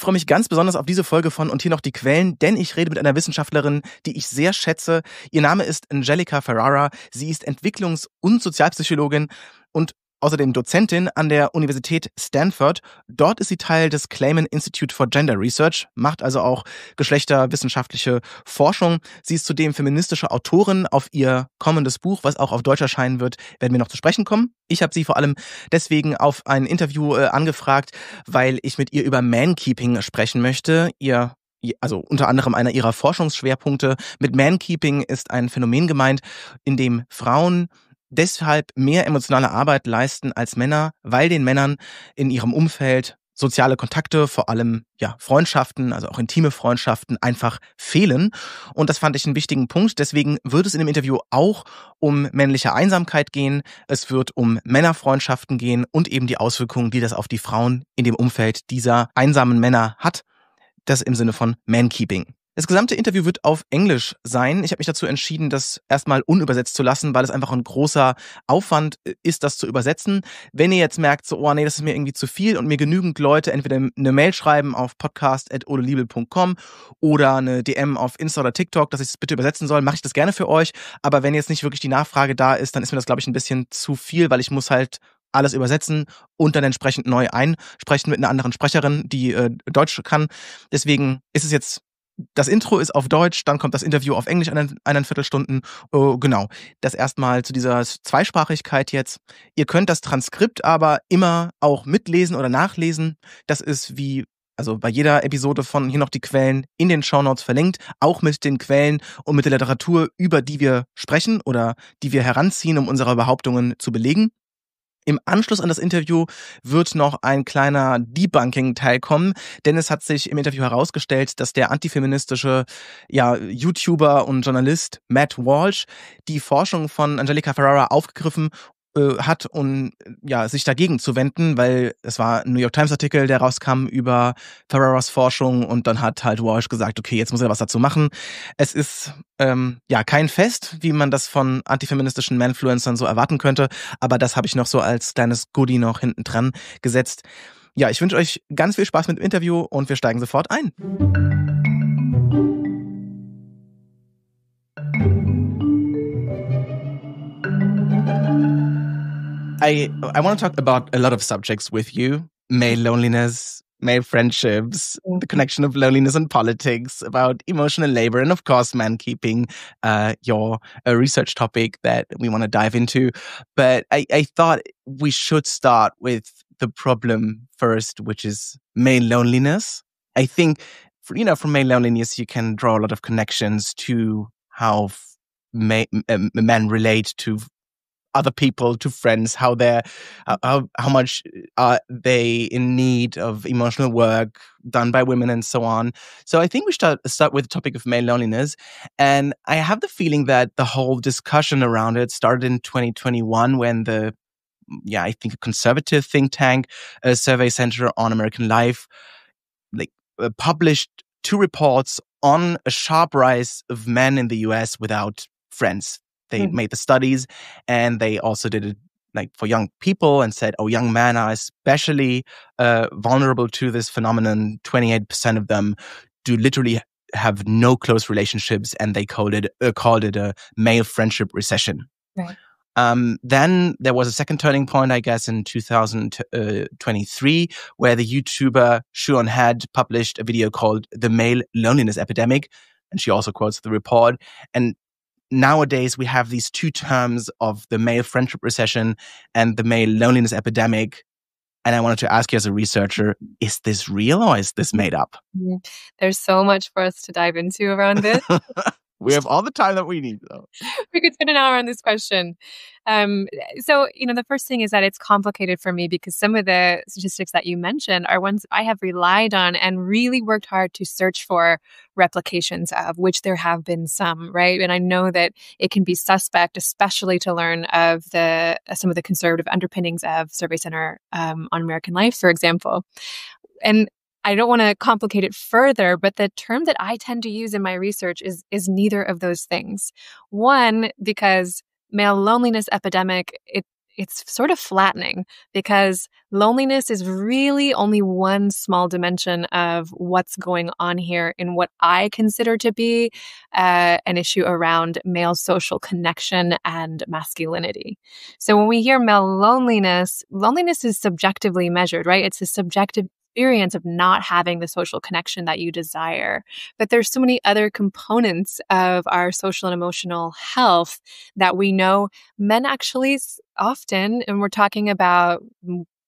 freue mich ganz besonders auf diese Folge von Und hier noch die Quellen, denn ich rede mit einer Wissenschaftlerin, die ich sehr schätze. Ihr Name ist Angelica Ferrara. Sie ist Entwicklungs- und Sozialpsychologin und außerdem Dozentin an der Universität Stanford. Dort ist sie Teil des Clayman Institute for Gender Research, macht also auch geschlechterwissenschaftliche Forschung. Sie ist zudem feministische Autorin. Auf ihr kommendes Buch, was auch auf Deutsch erscheinen wird, werden wir noch zu sprechen kommen. Ich habe sie vor allem deswegen auf ein Interview angefragt, weil ich mit ihr über Mankeeping sprechen möchte. Also unter anderem einer ihrer Forschungsschwerpunkte. Mit Mankeeping ist ein Phänomen gemeint, in dem Frauen deshalb mehr emotionale Arbeit leisten als Männer, weil den Männern in ihrem Umfeld soziale Kontakte, vor allem Freundschaften, also auch intime Freundschaften, einfach fehlen. Und das fand ich einen wichtigen Punkt. Deswegen wird es in dem Interview auch um männliche Einsamkeit gehen. Es wird um Männerfreundschaften gehen und eben die Auswirkungen, die das auf die Frauen in dem Umfeld dieser einsamen Männer hat. Das im Sinne von Mankeeping. Das gesamte Interview wird auf Englisch sein. Ich habe mich dazu entschieden, das erstmal unübersetzt zu lassen, weil es einfach ein großer Aufwand ist, das zu übersetzen. Wenn ihr jetzt merkt, so, oh nee, das ist mir irgendwie zu viel und mir genügend Leute entweder eine Mail schreiben auf podcast@odeliebel.com oder eine DM auf Insta oder TikTok, dass ich es bitte übersetzen soll, mache ich das gerne für euch. Aber wenn jetzt nicht wirklich die Nachfrage da ist, dann ist mir das, glaube ich, ein bisschen zu viel, weil ich muss halt alles übersetzen und dann entsprechend neu einsprechen mit einer anderen Sprecherin, die Deutsch kann. Deswegen ist es jetzt, das Intro ist auf Deutsch, dann kommt das Interview auf Englisch eineinhalb Viertelstunden. Genau, das erstmal zu dieser Zweisprachigkeit jetzt. Ihr könnt das Transkript aber immer auch mitlesen oder nachlesen. Das ist also bei jeder Episode von Hier noch die Quellen in den Shownotes verlinkt, auch mit den Quellen und mit der Literatur, über die wir sprechen oder die wir heranziehen, um unsere Behauptungen zu belegen. Im Anschluss an das Interview wird noch ein kleiner Debunking-Teil kommen, denn es hat sich im Interview herausgestellt, dass der antifeministische YouTuber und Journalist Matt Walsh die Forschung von Angelica Ferrara aufgegriffen hat, um sich dagegen zu wenden, weil es war ein New York Times Artikel, der rauskam über Ferraras Forschung und dann hat halt Walsh gesagt, okay, jetzt muss er was dazu machen. Es ist kein Fest, wie man das von antifeministischen Manfluencern so erwarten könnte, aber das habe ich noch so als kleines Goodie noch hinten dran gesetzt. Ja, ich wünsche euch ganz viel Spaß mit dem Interview und wir steigen sofort ein. I want to talk about a lot of subjects with you. Male loneliness, male friendships, the connection of loneliness and politics, about emotional labor, and of course, mankeeping, your research topic that we want to dive into. But I thought we should start with the problem first, which is male loneliness. I think, from male loneliness, you can draw a lot of connections to how men relate to other people, to friends, how much are they in need of emotional work done by women and so on. So I think we start with the topic of male loneliness. And I have the feeling that the whole discussion around it started in 2021 when I think a conservative think tank, a Survey Center on American Life, published 2 reports on a sharp rise of men in the US without friends. They made the studies and they also did it for young people and said, young men are especially vulnerable to this phenomenon. 28% of them do literally have no close relationships, and they called it a male friendship recession. Right. Then there was a second turning point, I guess, in 2023, where the YouTuber Shuon had published a video called The Male Loneliness Epidemic, and she also quotes the report. And nowadays, we have these 2 terms of the male friendship recession and the male loneliness epidemic. And I wanted to ask you as a researcher, is this real or is this made up? There's so much for us to dive into around this. We have all the time that we need, though. We could spend an hour on this question. So, the first thing is that it's complicated for me because some of the statistics that you mentioned are ones I have relied on and really worked hard to search for replications of, which there have been some, right? And I know that it can be suspect, especially to learn of some of the conservative underpinnings of Survey Center on American Life, for example. And I don't want to complicate it further, but the term that I tend to use in my research is neither of those things. One, because male loneliness epidemic, it's sort of flattening because loneliness is really only one small dimension of what's going on here in what I consider to be an issue around male social connection and masculinity. So when we hear male loneliness, loneliness is subjectively measured, right? It's a subjective experience of not having the social connection that you desire. But there's so many other components of our social and emotional health that we know men actually often, and we're talking about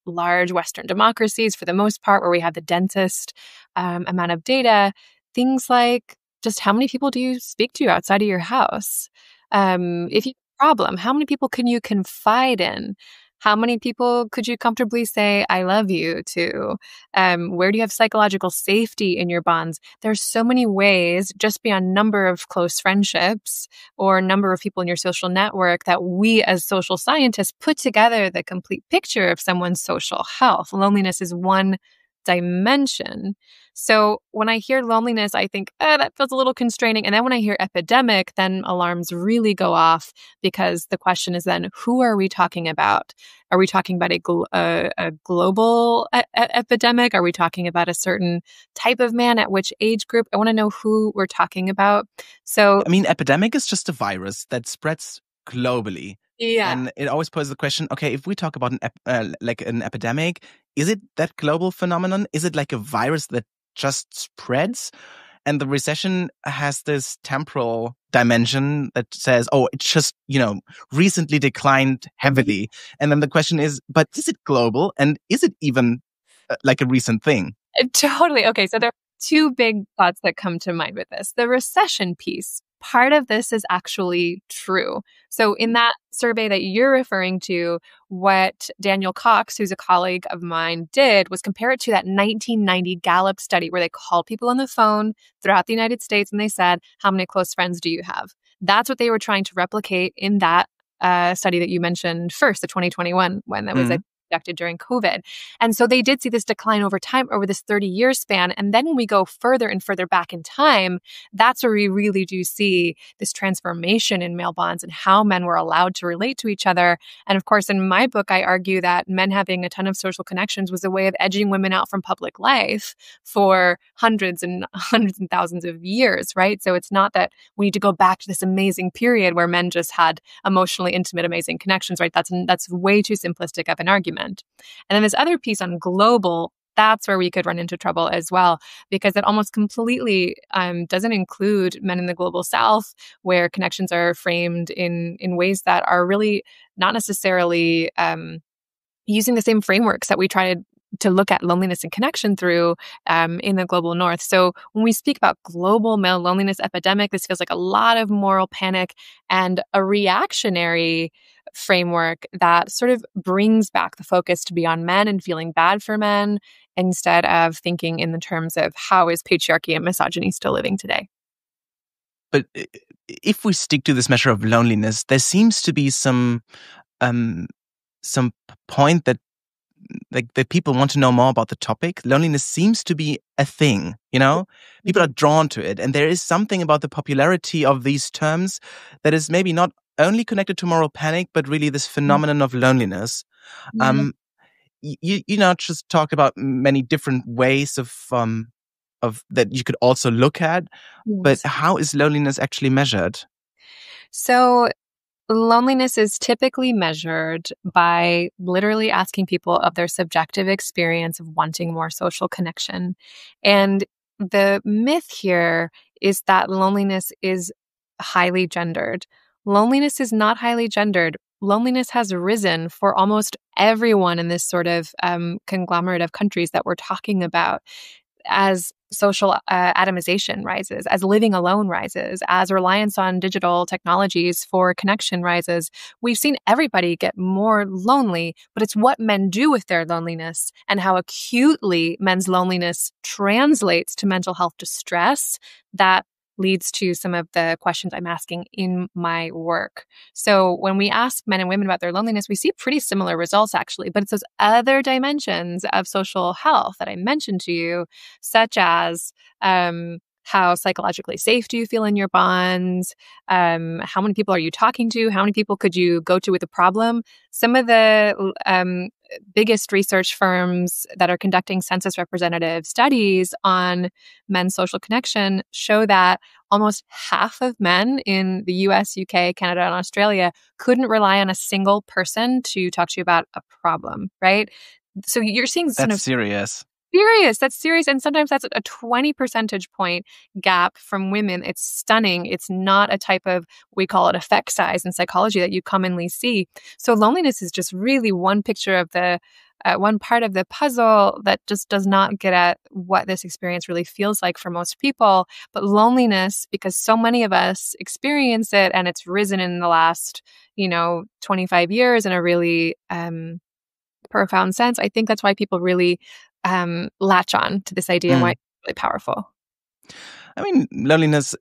large Western democracies for the most part, where we have the densest amount of data, things like just how many people do you speak to outside of your house? If you have a problem, how many people can you confide in? How many people could you comfortably say, I love you to? Where do you have psychological safety in your bonds? There's so many ways, just beyond number of close friendships or number of people in your social network, that we as social scientists put together the complete picture of someone's social health. Loneliness is one dimension. So when I hear loneliness, I think, that feels a little constraining. And then when I hear epidemic, then alarms really go off, because the question is then, who are we talking about? Are we talking about a global epidemic? Are we talking about a certain type of man at which age group? I want to know who we're talking about. So, I mean, epidemic is just a virus that spreads globally. yeah. And it always poses the question, okay, if we talk about an epidemic, is it that global phenomenon? Is it like a virus that just spreads? And the recession has this temporal dimension that says, oh, it just, recently declined heavily. And then the question is, but is it global? And is it even like a recent thing? Totally. Okay. So there are two big thoughts that come to mind with this. The recession piece, part of this is actually true. So in that survey that you're referring to, what Daniel Cox, who's a colleague of mine, did was compare it to that 1990 Gallup study where they called people on the phone throughout the United States and they said, how many close friends do you have? That's what they were trying to replicate in that study that you mentioned first, the 2021 one that was conducted during COVID. And so they did see this decline over time, over this 30-year span. And then when we go further and further back in time, that's where we really do see this transformation in male bonds and how men were allowed to relate to each other. And of course, in my book, I argue that men having a ton of social connections was a way of edging women out from public life for hundreds and thousands of years, right? So it's not that we need to go back to this amazing period where men just had emotionally intimate, amazing connections, right? That's way too simplistic of an argument. And then this other piece on global, that's where we could run into trouble as well, because it almost completely doesn't include men in the global south, where connections are framed in ways that are really not necessarily using the same frameworks that we try to look at loneliness and connection through in the global north. So when we speak about global male loneliness epidemic, this feels like a lot of moral panic and a reactionary framework that sort of brings back the focus to be on men and feeling bad for men instead of thinking in the terms of how is patriarchy and misogyny still living today. But if we stick to this measure of loneliness, there seems to be some point that people want to know more about the topic. Loneliness seems to be a thing, People are drawn to it. And there is something about the popularity of these terms that is maybe not only connected to moral panic, but really this phenomenon of loneliness. You just talk about many different ways of that you could also look at. Yes. But how is loneliness actually measured? So loneliness is typically measured by literally asking people of their subjective experience of wanting more social connection. And the myth here is that loneliness is highly gendered. Loneliness is not highly gendered. Loneliness has risen for almost everyone in this sort of conglomerate of countries that we're talking about as social atomization rises, as living alone rises, as reliance on digital technologies for connection rises. We've seen everybody get more lonely, but it's what men do with their loneliness and how acutely men's loneliness translates to mental health distress that leads to some of the questions I'm asking in my work. So when we ask men and women about their loneliness, we see pretty similar results, actually, but it's those other dimensions of social health that I mentioned to you, such as how psychologically safe do you feel in your bonds? How many people are you talking to? How many people could you go to with a problem? Some of the biggest research firms that are conducting census representative studies on men's social connection show that almost half of men in the US, UK, Canada, and Australia couldn't rely on a single person to talk to you about a problem, right? So you're seeing That's serious. That's serious. And sometimes that's a 20 percentage point gap from women. It's stunning. It's not a type of, we call it effect size in psychology, that you commonly see. So loneliness is just really one picture of the, one part of the puzzle that just does not get at what this experience really feels like for most people. But loneliness, because so many of us experience it, and it's risen in the last, 25 years in a really profound sense. I think that's why people really latch on to this idea and why it's really powerful. I mean, loneliness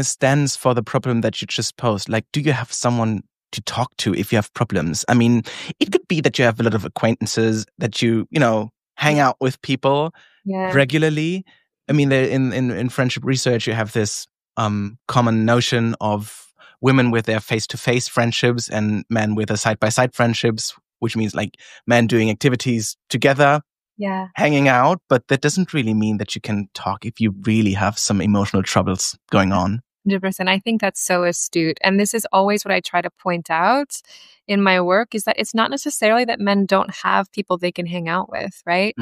stands for the problem that you just posed. Like, do you have someone to talk to if you have problems? I mean, it could be that you have a lot of acquaintances, that you hang out with people regularly. I mean, in friendship research, you have this common notion of women with their face-to-face friendships and men with their side-by-side friendships, which means like men doing activities together, hanging out. But that doesn't really mean that you can talk if you really have some emotional troubles going on. 100%. I think that's so astute. And this is always what I try to point out in my work, is that it's not necessarily that men don't have people they can hang out with, right?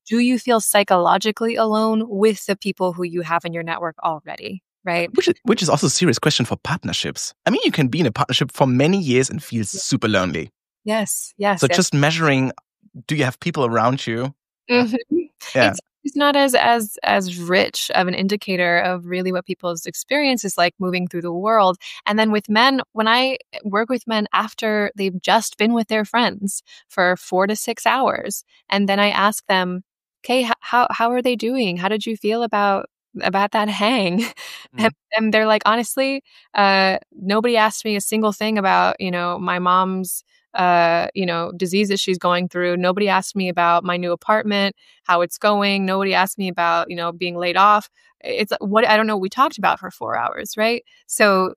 Do you feel psychologically alone with the people who you have in your network already? Right. Which is also a serious question for partnerships. I mean, you can be in a partnership for many years and feel super lonely. Yes. So just measuring, do you have people around you? Mm-hmm. Yeah. It's not as rich of an indicator of really what people's experience is like moving through the world. And then with men, when I work with men after they've just been with their friends for 4 to 6 hours, and then I ask them, okay, how are they doing? How did you feel about that hang? And they're like, honestly, nobody asked me a single thing about, my mom's, diseases she's going through. Nobody asked me about my new apartment, how it's going. Nobody asked me about, being laid off. It's what, I don't know, we talked about for 4 hours, right? So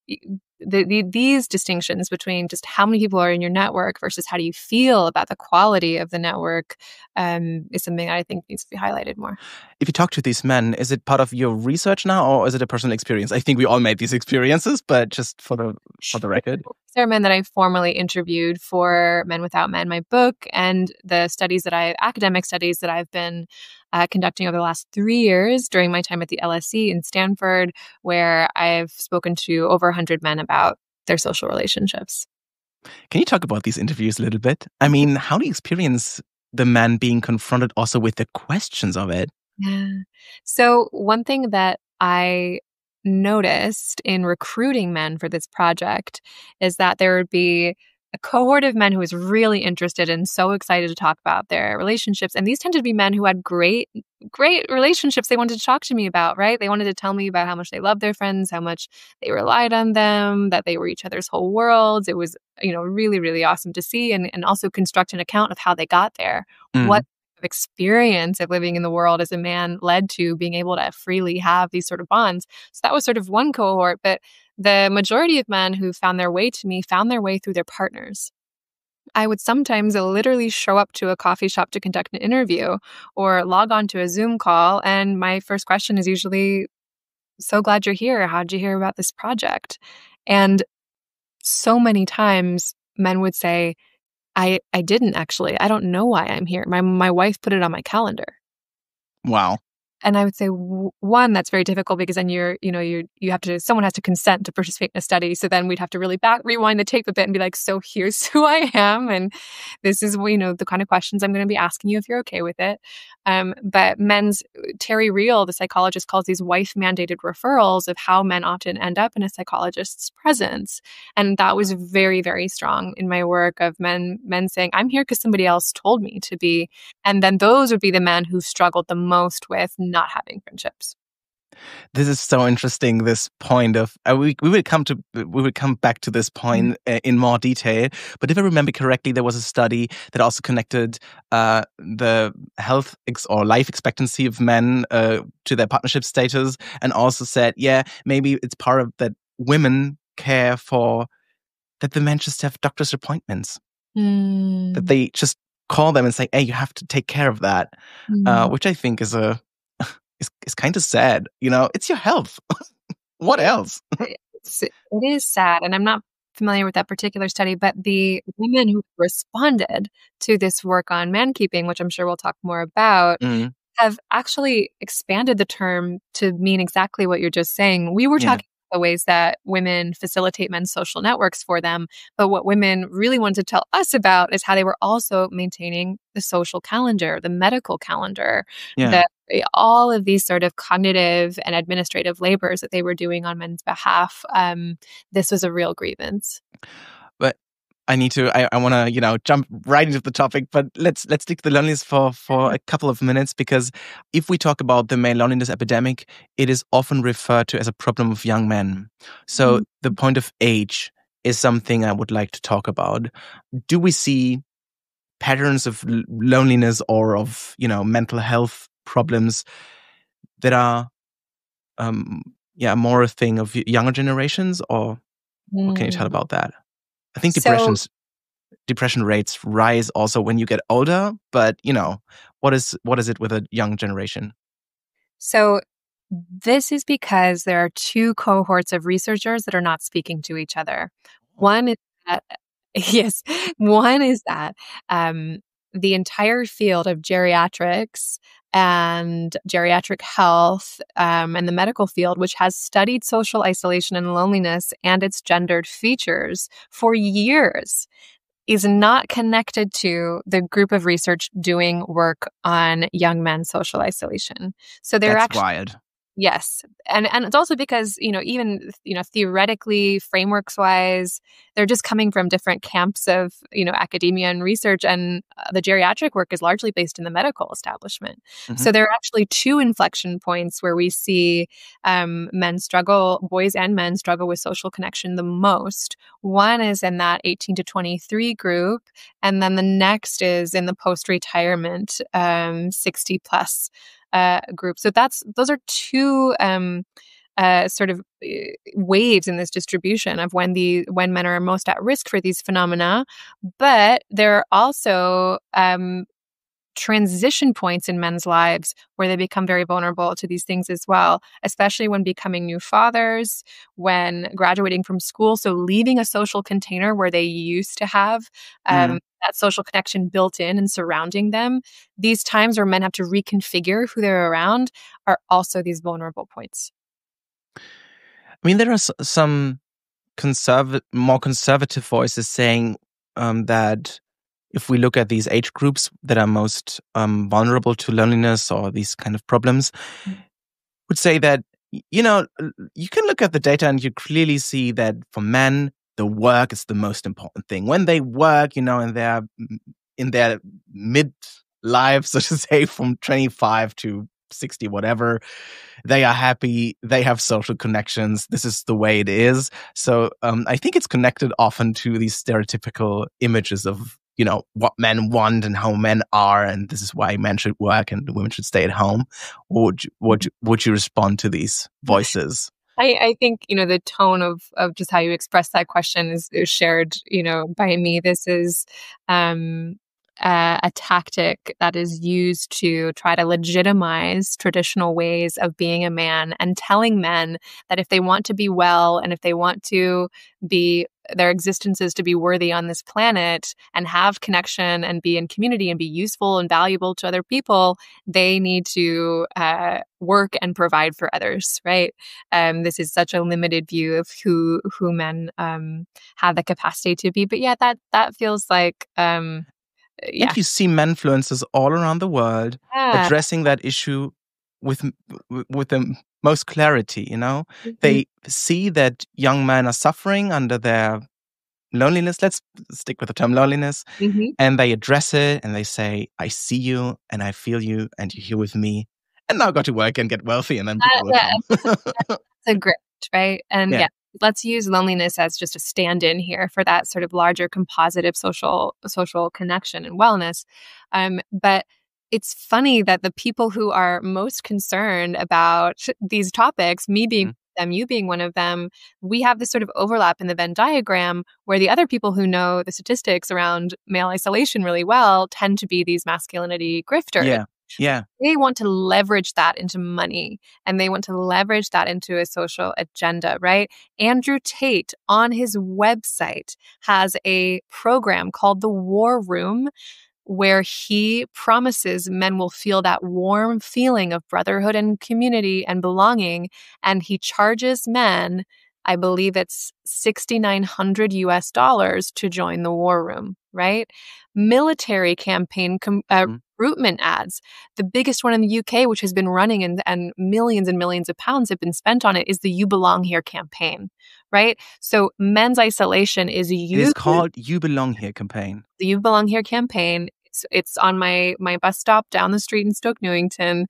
these distinctions between just how many people are in your network versus how do you feel about the quality of the network is something I think needs to be highlighted more. If you talk to these men, is it part of your research now, or is it a personal experience? I think we all made these experiences, but just for the record. There are men that I formally interviewed for Men Without Men, my book, and the academic studies that I've been conducting over the last 3 years during my time at the LSE in Stanford, where I've spoken to over 100 men about their social relationships. Can you talk about these interviews a little bit? I mean, how do you experience the men being confronted also with the questions of it? Yeah. So one thing that I noticed in recruiting men for this project is that there would be a cohort of men who was really interested and so excited to talk about their relationships. And these tended to be men who had great relationships they wanted to talk to me about, right? They wanted to tell me about how much they loved their friends, how much they relied on them, that they were each other's whole worlds. It was, really, really awesome to see and also construct an account of how they got there. What experience of living in the world as a man led to being able to freely have these sort of bonds. So that was sort of one cohort, but the majority of men who found their way to me found their way through their partners. I would sometimes literally show up to a coffee shop to conduct an interview or log on to a Zoom call, and my first question is usually, so glad you're here. How'd you hear about this project? And so many times men would say, I didn't actually. I don't know why I'm here. My wife put it on my calendar. Wow. And I would say, one, that's very difficult because then you have to, someone has to consent to participate in a study. So then we'd have to really rewind the tape a bit and be like, so here's who I am. And this is, the kind of questions I'm going to be asking you if you're okay with it. But Terry Real, the psychologist, calls these wife-mandated referrals of how men often end up in a psychologist's presence. And that was very, very strong in my work of men saying, I'm here because somebody else told me to be. And then those would be the men who struggled the most with not having friendships. This is so interesting. This point of we will come back to this point in more detail. But if I remember correctly, there was a study that also connected the health or life expectancy of men to their partnership status, and also said, yeah, maybe it's part of that women care for that the men just have doctor's appointments, that they just call them and say, hey, you have to take care of that, which I think is is kind of sad. It's your health. What else? It is sad. And I'm not familiar with that particular study, but the women who responded to this work on mankeeping, which I'm sure we'll talk more about, have actually expanded the term to mean exactly what you're just saying. We were talking the ways that women facilitate men's social networks for them. But what women really wanted to tell us about is how they were also maintaining the social calendar, the medical calendar, that all of these sort of cognitive and administrative labors that they were doing on men's behalf. This was a real grievance. But I want to, jump right into the topic, but let's stick to the loneliness for a couple of minutes, because if we talk about the male loneliness epidemic, it is often referred to as a problem of young men. So the point of age is something I would like to talk about. Do we see patterns of loneliness or of, mental health problems that are, more a thing of younger generations, or what can you tell about that? I think depression rates rise also when you get older, but what is it with a young generation? So this is because there are two cohorts of researchers that are not speaking to each other. One is that the entire field of geriatrics and geriatric health and the medical field, which has studied social isolation and loneliness and its gendered features for years, is not connected to the group of research doing work on young men's social isolation. So they're That's wild. Yes. And it's also because, even, theoretically, frameworks wise, they're just coming from different camps of, academia and research. And the geriatric work is largely based in the medical establishment. So there are actually two inflection points where we see boys and men struggle with social connection the most. One is in that 18 to 23 group. And then the next is in the post-retirement 60 plus group. So those are two sort of waves in this distribution of when men are most at risk for these phenomena. But there are also transition points in men's lives where they become very vulnerable to these things as well, especially when becoming new fathers, when graduating from school. So leaving a social container where they used to have that social connection built in and surrounding them. These times where men have to reconfigure who they're around are also these vulnerable points. I mean, there are some more conservative voices saying that if we look at these age groups that are most vulnerable to loneliness or these kind of problems, would say that, you can look at the data and you clearly see that for men, the work is the most important thing. When they work, in their mid-life, so to say, from 25 to 60, whatever, they are happy, they have social connections, this is the way it is. So I think it's connected often to these stereotypical images of, what men want and how men are, and this is why men should work and women should stay at home. Would you respond to these voices? I think, the tone of just how you express that question is shared, by me. This is a tactic that is used to try to legitimize traditional ways of being a man and telling men that if they want to be well and if they want to be their existences to be worthy on this planet and have connection and be in community and be useful and valuable to other people, they need to work and provide for others, right? This is such a limited view of who men have the capacity to be. But yeah, that feels like I think you see menfluencers all around the world addressing that issue with the most clarity, They see that young men are suffering under their loneliness. Let's stick with the term loneliness. And they address it and they say, I see you and I feel you and you're here with me. and now go to work and get wealthy, and then people will come. That's a grift, right? And Yeah. let's use loneliness as just a stand-in here for that sort of larger compositive social connection and wellness. But it's funny that the people who are most concerned about these topics, me being them, you being one of them, we have this sort of overlap in the Venn diagram where the other people who know the statistics around male isolation really well tend to be these masculinity grifters. Yeah. They want to leverage that into money, and they want to leverage that into a social agenda, right? Andrew Tate on his website has a program called The War Room, where he promises men will feel that warm feeling of brotherhood and community and belonging. And he charges men, I believe it's $6,900 US to join the War Room, right? Military campaign recruitment ads. The biggest one in the UK, which has been running and millions of pounds have been spent on it, is the You Belong Here campaign, right? So men's isolation is It is called You Belong Here campaign. The You Belong Here campaign. It's on my bus stop down the street in Stoke Newington.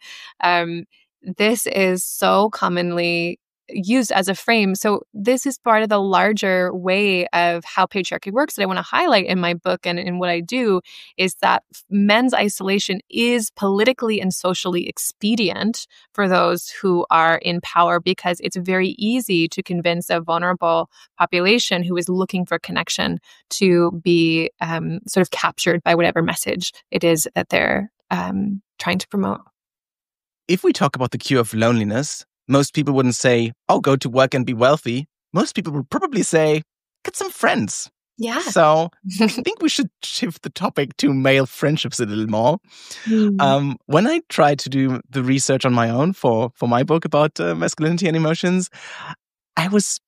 This is so commonly used as a frame. So this is part of the larger way of how patriarchy works that I want to highlight in my book and in what I do, is that men's isolation is politically and socially expedient for those who are in power, because it's very easy to convince a vulnerable population who is looking for connection to be sort of captured by whatever message it is that they're trying to promote. If we talk about the cure of loneliness, most people wouldn't say, oh, go to work and be wealthy. Most people would probably say, get some friends. Yeah. So I think we should shift the topic to male friendships a little more. When I tried to do the research on my own for my book about masculinity and emotions, I was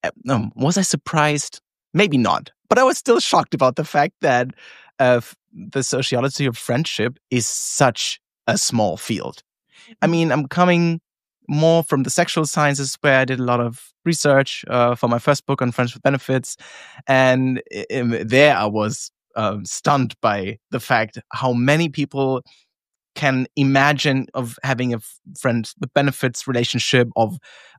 I surprised? Maybe not. But I was still shocked about the fact that the sociology of friendship is such a small field. I mean, I'm coming more from the sexual sciences, where I did a lot of research for my first book on Friends with Benefits. And there I was stunned by the fact how many people can imagine of having a friend with benefits relationship, of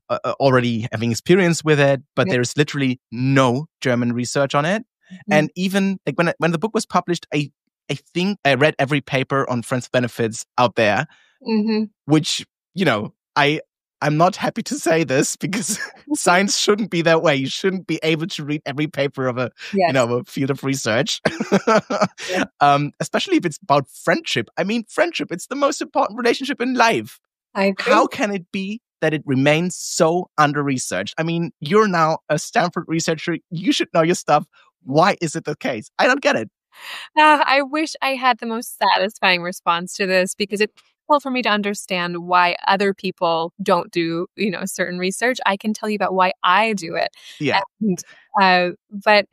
already having experience with it, but there is literally no German research on it. And even like when the book was published, I think I read every paper on friends with benefits out there, which, I'm not happy to say this, because science shouldn't be that way. You shouldn't be able to read every paper of a field of research, especially if it's about friendship. I mean, friendship, it's the most important relationship in life. I agree. How can it be that it remains so under-researched? I mean, you're now a Stanford researcher. You should know your stuff. Why is it the case? I don't get it. I wish I had the most satisfying response to this, because it's difficult for me to understand why other people don't do, certain research. I can tell you about why I do it. Yeah. And, but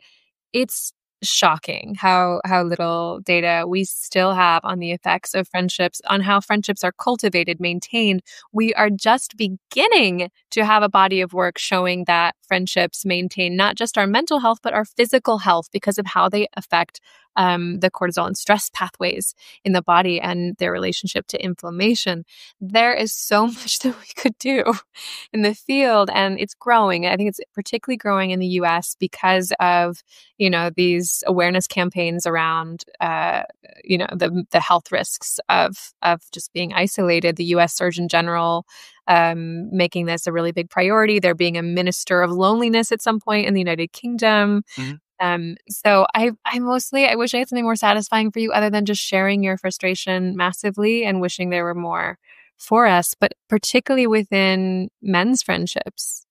it's shocking how little data we still have on the effects of friendships, on how friendships are cultivated, maintained. We are just beginning to have a body of work showing that friendships maintain not just our mental health, but our physical health, because of how they affect the cortisol and stress pathways in the body and their relationship to inflammation. There is so much that we could do in the field, and it's growing. I think it's particularly growing in the US because of, these awareness campaigns around, the health risks of just being isolated. The US Surgeon General making this a really big priority. There being a minister of loneliness at some point in the United Kingdom. So I wish I had something more satisfying for you other than just sharing your frustration massively and wishing there were more for us, but particularly within men's friendships.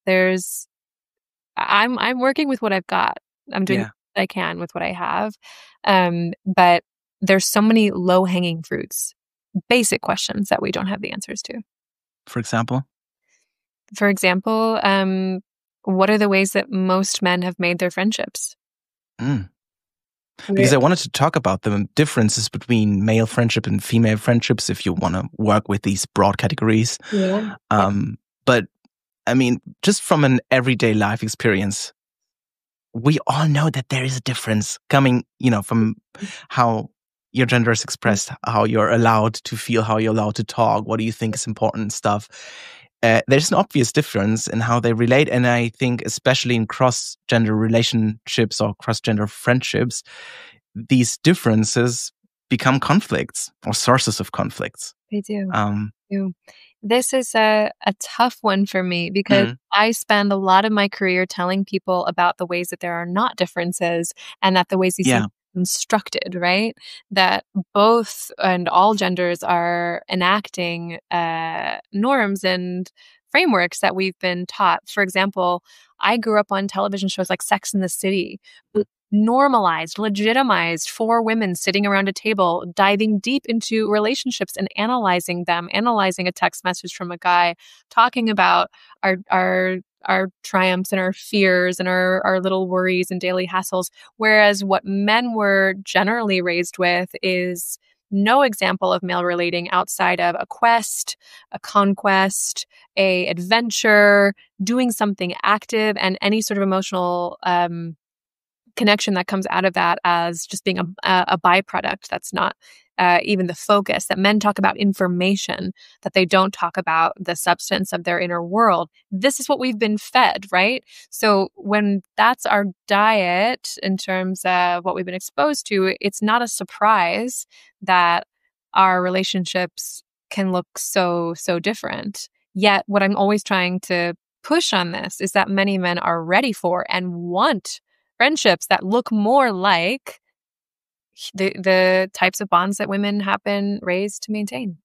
I'm working with what I've got. I'm doing what I can with what I have. But there's so many low-hanging fruits, basic questions that we don't have the answers to. For example, what are the ways that most men have made their friendships? Because I wanted to talk about the differences between male friendship and female friendships, if you want to work with these broad categories. But I mean, just from an everyday life experience, we all know that there is a difference coming, from how your gender is expressed, how you're allowed to feel, how you're allowed to talk, what do you think is important and stuff. There's an obvious difference in how they relate. And I think especially in cross-gender relationships or cross-gender friendships, these differences become conflicts or sources of conflicts. They do. This is a tough one for me because I spend a lot of my career telling people about the ways that there are not differences and that the ways these things are constructed, right? That both and all genders are enacting norms and frameworks that we've been taught. For example, I grew up on television shows like Sex and the City, normalized, legitimized 4 women sitting around a table, diving deep into relationships and analyzing them, analyzing a text message from a guy, talking about our triumphs and our fears and our little worries and daily hassles. Whereas what men were generally raised with is no example of male relating outside of a quest, a conquest, a adventure, doing something active, and any sort of emotional connection that comes out of that as just being a byproduct. That's not even the focus. That men talk about information, that they don't talk about the substance of their inner world. This is what we've been fed, right? So when that's our diet in terms of what we've been exposed to, it's not a surprise that our relationships can look so different. Yet what I'm always trying to push on this is that many men are ready for and want friendships that look more like the types of bonds that women have been raised to maintain.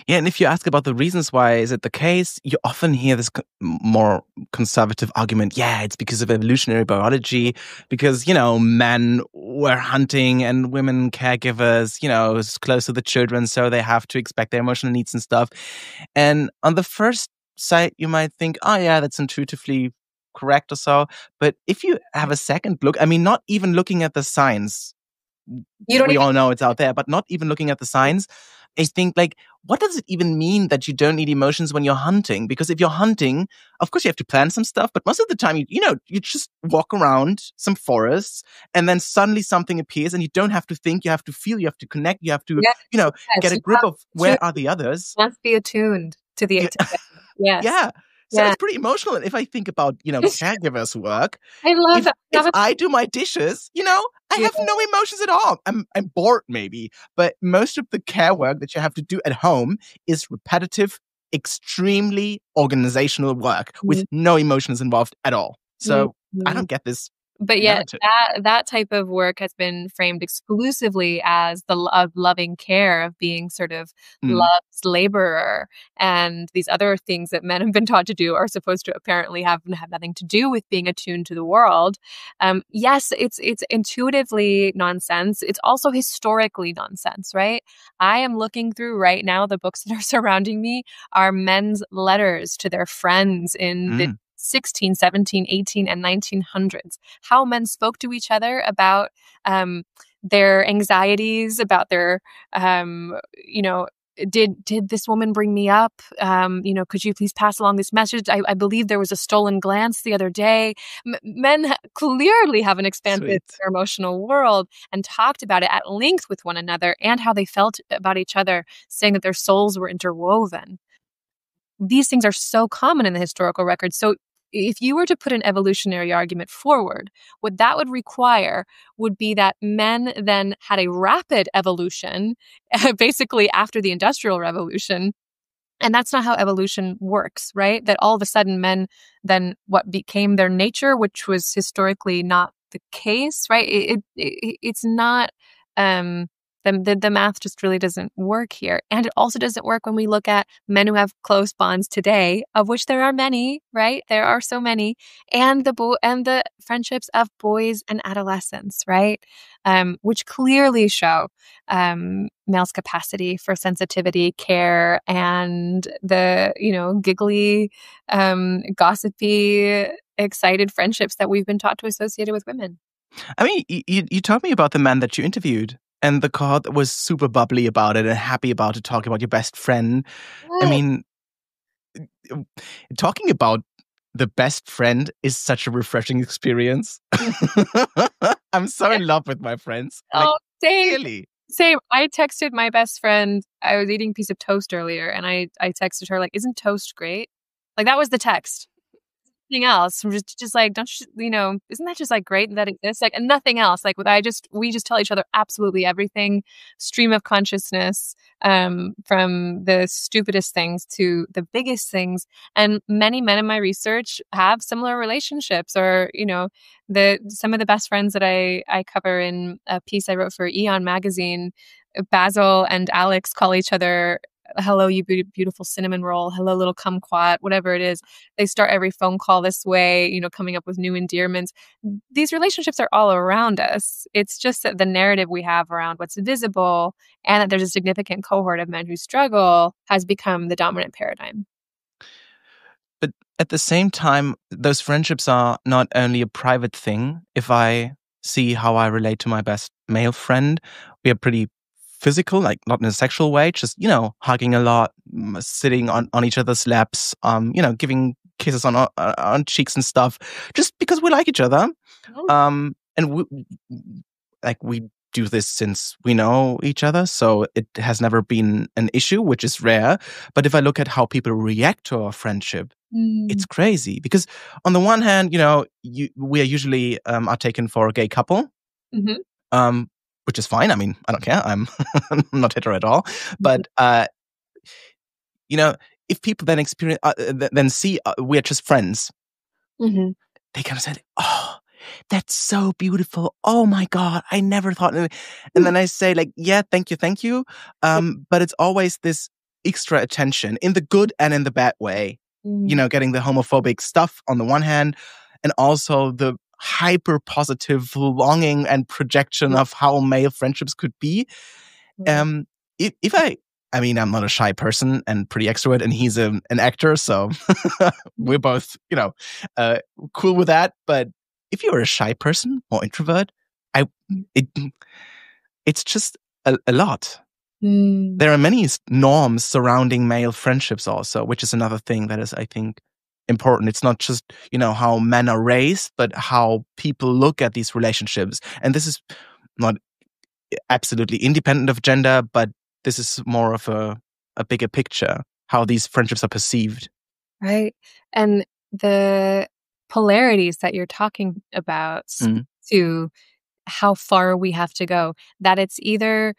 Yeah, and if you ask about the reasons why is it the case, you often hear this more conservative argument. Yeah, it's because of evolutionary biology, because, men were hunting and women caregivers, is close to the children, so they have to expect their emotional needs and stuff. And on the first sight, you might think, oh yeah, that's intuitively correct or so. But if you have a second look, not even looking at the science, we all know it's out there, but not even looking at the science, I think, what does it even mean that you don't need emotions when you're hunting? Because if you're hunting, of course you have to plan some stuff, but most of the time, you just walk around some forests and then suddenly something appears and you don't have to think, you have to feel, you have to connect, you have to, get a grip of where are the others. You must be attuned to the attention. Yes. Yeah. So it's pretty emotional. And if I think about, caregivers' work, I love it. If I do my dishes, I have no emotions at all. I'm bored maybe, but most of the care work that you have to do at home is repetitive, extremely organizational work with no emotions involved at all. So I don't get this. But yet that type of work has been framed exclusively as the loving care, of being sort of love's laborer. And these other things that men have been taught to do are supposed to apparently have nothing to do with being attuned to the world. Yes, it's intuitively nonsense. It's also historically nonsense, right? I am looking through right now, the books that are surrounding me are men's letters to their friends in the 16, 17, 18, and 1900s. How men spoke to each other about their anxieties, about their, did this woman bring me up? Could you please pass along this message? I believe there was a stolen glance the other day. Men clearly have an expanded their emotional world and talked about it at length with one another and how they felt about each other, saying that their souls were interwoven. These things are so common in the historical record. So if you were to put an evolutionary argument forward, what that would require would be that men then had a rapid evolution, basically after the Industrial Revolution. And that's not how evolution works, right? That all of a sudden men then what became their nature, which was historically not the case, right? It's not... The math just really doesn't work here. And it also doesn't work when we look at men who have close bonds today, of which there are many, right? There are so many. And the friendships of boys and adolescents, right? Which clearly show male's capacity for sensitivity, care, and the, giggly, gossipy, excited friendships that we've been taught to associate with women. You told me about the man that you interviewed. And the cohort was super bubbly about it and happy about to talk about your best friend. What? Talking about the best friend is such a refreshing experience. I'm so in love with my friends. Same. Really? Same. I texted my best friend. I was eating a piece of toast earlier, and I texted her, like, "Isn't toast great?" Like, that was the text. Nothing else. I'm just like, don't isn't that just like great that exists? Like, and nothing else. Like, we just tell each other absolutely everything. Stream of consciousness, from the stupidest things to the biggest things. And many men in my research have similar relationships, or some of the best friends that I cover in a piece I wrote for Eon magazine. Basil and Alex call each other, "Hello, you beautiful cinnamon roll. Hello, little kumquat," whatever it is. They start every phone call this way, coming up with new endearments. These relationships are all around us. It's just that the narrative we have around what's visible and that there's a significant cohort of men who struggle has become the dominant paradigm. But at the same time, those friendships are not only a private thing. If I see how I relate to my best male friend, we are pretty physical, like not in a sexual way, just, hugging a lot, sitting on each other's laps, giving kisses on cheeks and stuff, just because we like each other. And we do this since we know each other, so it has never been an issue, which is rare. But if I look at how people react to our friendship, it's crazy. Because on the one hand, we are usually are taken for a gay couple. Mm-hmm. Which is fine. I mean, I don't care. I'm not hetero at all. But if people then experience, then see we're just friends, Mm-hmm. they kind of say, "Oh, that's so beautiful. Oh my God, I never thought." And then I say, like, "Yeah, thank you." But it's always this extra attention in the good and in the bad way. Getting the homophobic stuff on the one hand, and also the hyper positive longing and projection of how male friendships could be. If I'm not a shy person and pretty extrovert, and he's an actor, so we're both, cool with that. But if you're a shy person or introvert, it's just a lot. There are many norms surrounding male friendships also, which is another thing that is, I think, important. It's not just, how men are raised, but how people look at these relationships. And this is not absolutely independent of gender, but this is more of a bigger picture, how these friendships are perceived. Right. And the polarities that you're talking about to how far we have to go, that it's either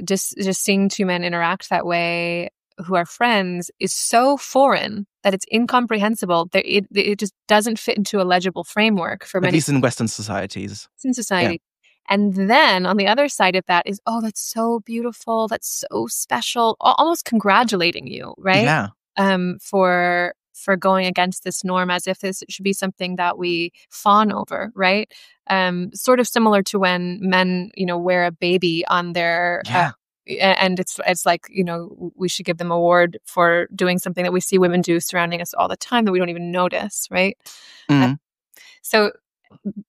just seeing two men interact that way who are friends is so foreign that it's incomprehensible. It just doesn't fit into a legible framework for many. At least in Western societies. In society. Yeah. And then on the other side of that is, "Oh, that's so beautiful. That's so special." Almost congratulating you, right? Yeah. For going against this norm, as if this should be something that we fawn over, right? Sort of similar to when men, wear a baby on their and it's like, we should give them an award for doing something that we see women do surrounding us all the time that we don't even notice, right? So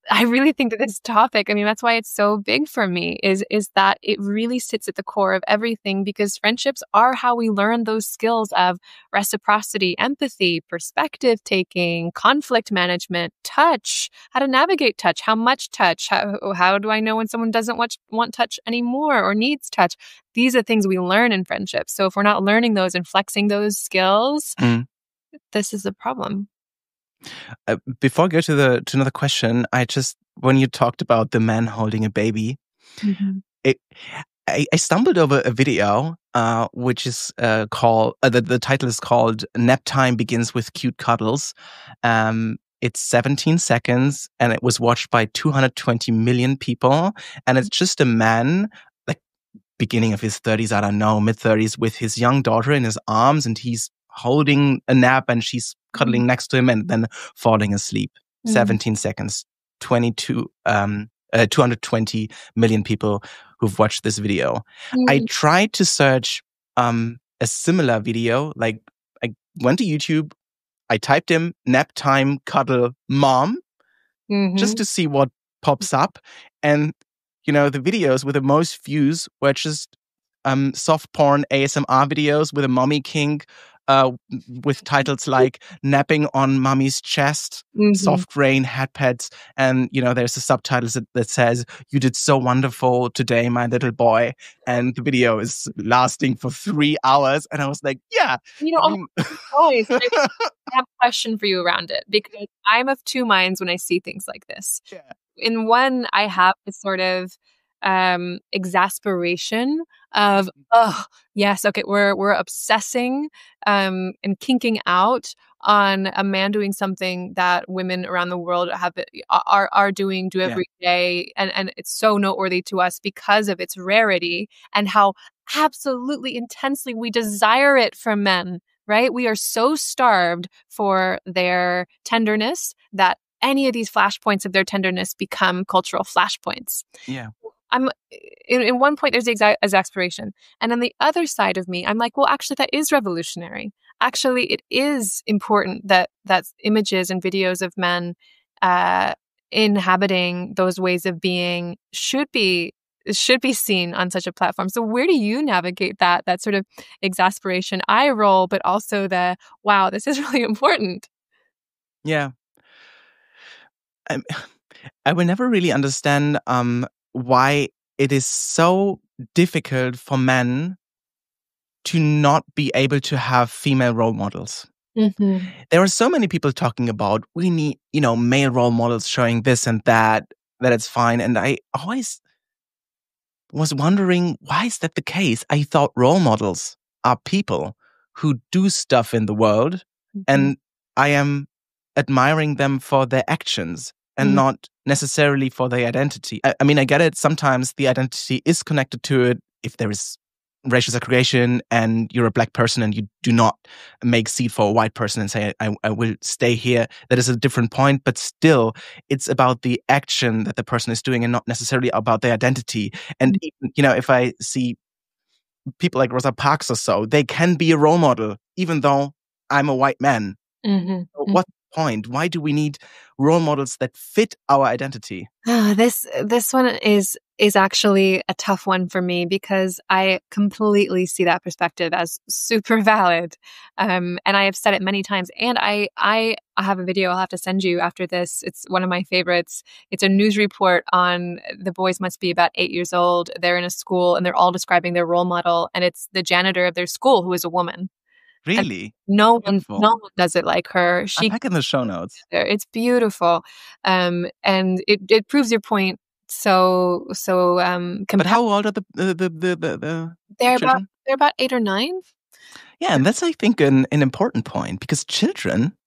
I really think that this topic, that's why it's so big for me, is that it really sits at the core of everything, because friendships are how we learn those skills of reciprocity, empathy, perspective taking, conflict management, touch, how to navigate touch, how much touch, how do I know when someone doesn't want touch anymore or needs touch? These are things we learn in friendships. So if we're not learning those and flexing those skills, this is a problem. Before I go to another question, when you talked about the man holding a baby, I stumbled over a video which is called, the title is called "Nap Time Begins with Cute Cuddles." It's 17 seconds and it was watched by 220 million people. And it's just a man, like beginning of his 30s, I don't know, mid-30s, with his young daughter in his arms, and he's holding a nap and she's cuddling next to him and then falling asleep. 17 seconds, 220 million people who've watched this video. I tried to search a similar video. Like, I went to YouTube, I typed in "nap time cuddle mom" just to see what pops up. And, the videos with the most views were just soft porn ASMR videos with a mommy kink with titles like Napping on Mommy's Chest, Soft Rain, Hat Pets, and, there's a subtitle that says, You did so wonderful today, my little boy. And the video is lasting for 3 hours. And I was like, yeah. Always. I have a question for you around it, because I'm of two minds when I see things like this. Yeah. In one, I have this sort of exasperation of, oh, yes, okay, we're obsessing and kinking out on a man doing something that women around the world do every day, and it's so noteworthy to us because of its rarity and how absolutely intensely we desire it from men, right? We are so starved for their tenderness that any of these flashpoints of their tenderness become cultural flashpoints. Yeah. I'm in one point there's the exasperation, and on the other side of me, I'm like, well, actually, that is revolutionary. Actually, it is important that images and videos of men inhabiting those ways of being should be seen on such a platform. So where do you navigate that sort of exasperation eye roll, but also the, wow, this is really important? Yeah. I will never really understand why it is so difficult for men to not be able to have female role models. There are so many people talking about, we need, male role models showing this and that it's fine. And I always was wondering, why is that the case? I thought role models are people who do stuff in the world, and I am admiring them for their actions and not necessarily for their identity. I mean, I get it. Sometimes the identity is connected to it. If there is racial segregation and you're a black person and you do not make seat for a white person and say, I will stay here, that is a different point. But still, it's about the action that the person is doing and not necessarily about their identity. And, even, if I see people like Rosa Parks or so, they can be a role model, even though I'm a white man. So what's the point? Why do we need role models that fit our identity? This one is actually a tough one for me, because I completely see that perspective as super valid. And I have said it many times. And I have a video I'll have to send you after this. It's one of my favorites. It's a news report on the boys must be about 8 years old. They're in a school and they're all describing their role model. And it's the janitor of their school, who is a woman. Really? No one does it like her. I'll pack in the show notes. It's beautiful. And it proves your point. So but how old are the they're children? They're about 8 or 9. Yeah, and that's, I think, an important point, because children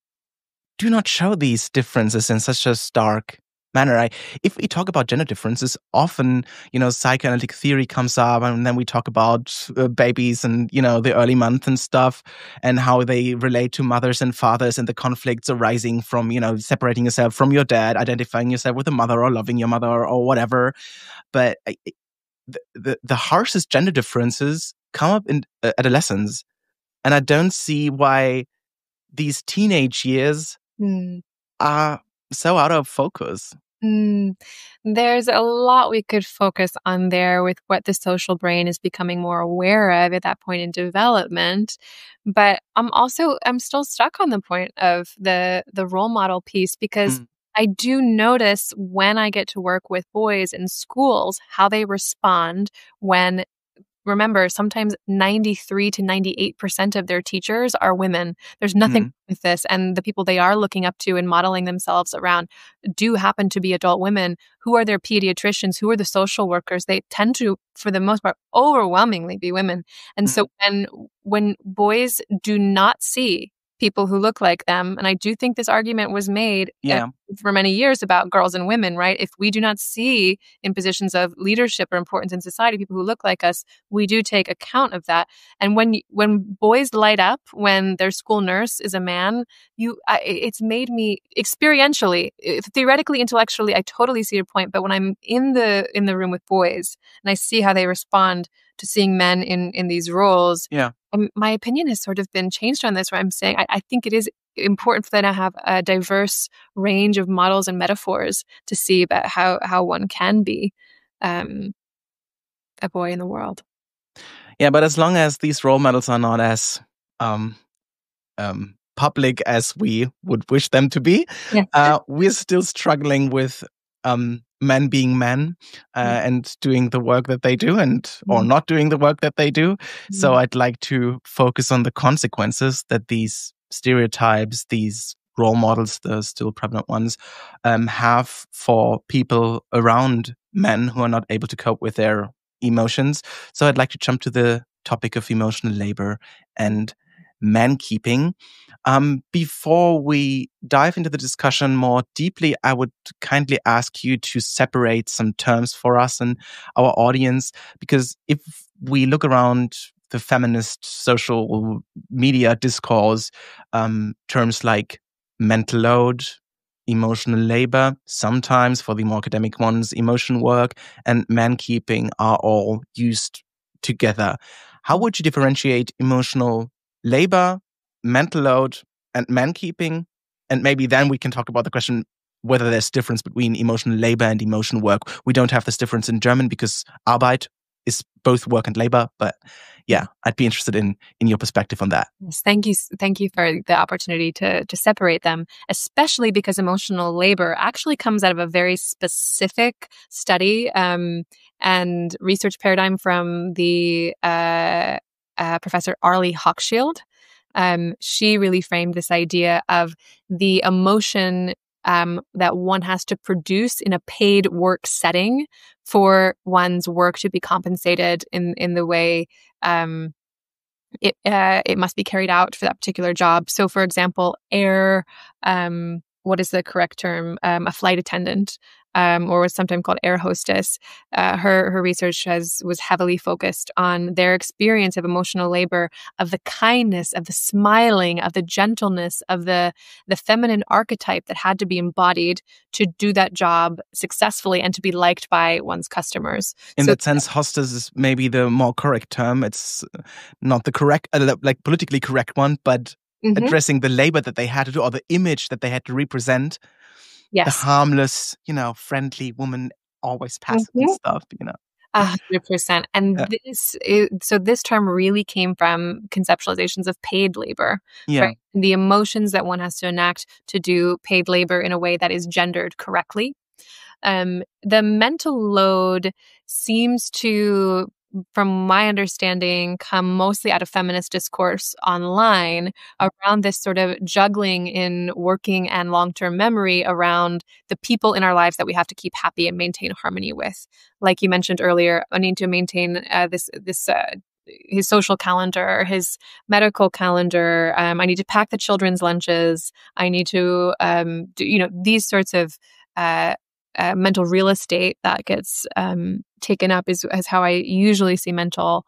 do not show these differences in such a stark manner. If we talk about gender differences, often, psychoanalytic theory comes up, and then we talk about babies and, the early month and stuff, and how they relate to mothers and fathers and the conflicts arising from, separating yourself from your dad, identifying yourself with a mother or loving your mother or whatever. But the harshest gender differences come up in adolescence. And I don't see why these teenage years are so out of focus. There's a lot we could focus on there with what the social brain is becoming more aware of at that point in development. But I'm still stuck on the point of the role model piece, because I do notice when I get to work with boys in schools, how they respond when, remember, sometimes 93 to 98% of their teachers are women. There's nothing with this. And the people they are looking up to and modeling themselves around do happen to be adult women. Who are their pediatricians? Who are the social workers? They tend to, for the most part, overwhelmingly be women. And so when boys do not see people who look like them, and I do think this argument was made for many years about girls and women, right? If we do not see in positions of leadership or importance in society people who look like us, we do take account of that. And when boys light up when their school nurse is a man, it's made me experientially, theoretically, intellectually, I totally see your point. But when I'm in the room with boys and I see how they respond to seeing men in these roles, my opinion has sort of been changed on this, where I'm saying I think it is important for them to have a diverse range of models and metaphors to see about how one can be a boy in the world. Yeah, but as long as these role models are not as public as we would wish them to be. Yeah. We're still struggling with men being men and doing the work that they do or not doing the work that they do. So I'd like to focus on the consequences that these stereotypes, these role models, the still prevalent ones, have for people around men who are not able to cope with their emotions. So I'd like to jump to the topic of emotional labor and mankeeping. Before we dive into the discussion more deeply, I would kindly ask you to separate some terms for us and our audience, because if we look around the feminist social media discourse, terms like mental load, emotional labor, sometimes for the more academic ones, emotion work, and mankeeping are all used together. How would you differentiate emotional labor, mental load, and mankeeping? And maybe then we can talk about the question whether there's difference between emotional labor and emotion work. We don't have this difference in German because Arbeit is both work and labor, but yeah, I'd be interested in your perspective on that. Yes, thank you for the opportunity to separate them, especially because emotional labor actually comes out of a very specific study and research paradigm from the Professor Arlie Hochschild. She really framed this idea of the emotion that one has to produce in a paid work setting for one's work to be compensated in the way it must be carried out for that particular job. So, for example, what is the correct term? A flight attendant, or what's sometimes called air hostess. Her research was heavily focused on their experience of emotional labor, of the kindness, of the smiling, of the gentleness, of the feminine archetype that had to be embodied to do that job successfully and to be liked by one's customers. In that sense, hostess is maybe the more correct term. It's not the correct, politically correct one, but addressing the labor that they had to do or the image that they had to represent. Yes. The harmless, friendly woman, always passive and stuff, 100%. And this term really came from conceptualizations of paid labor. Yeah. Right? The emotions that one has to enact to do paid labor in a way that is gendered correctly. The mental load seems to, from my understanding, come mostly out of feminist discourse online around this sort of juggling in working and long-term memory around the people in our lives that we have to keep happy and maintain harmony with. Like you mentioned earlier, I need to maintain his social calendar, his medical calendar. I need to pack the children's lunches. I need to do these sorts of mental real estate that gets taken up is how I usually see mental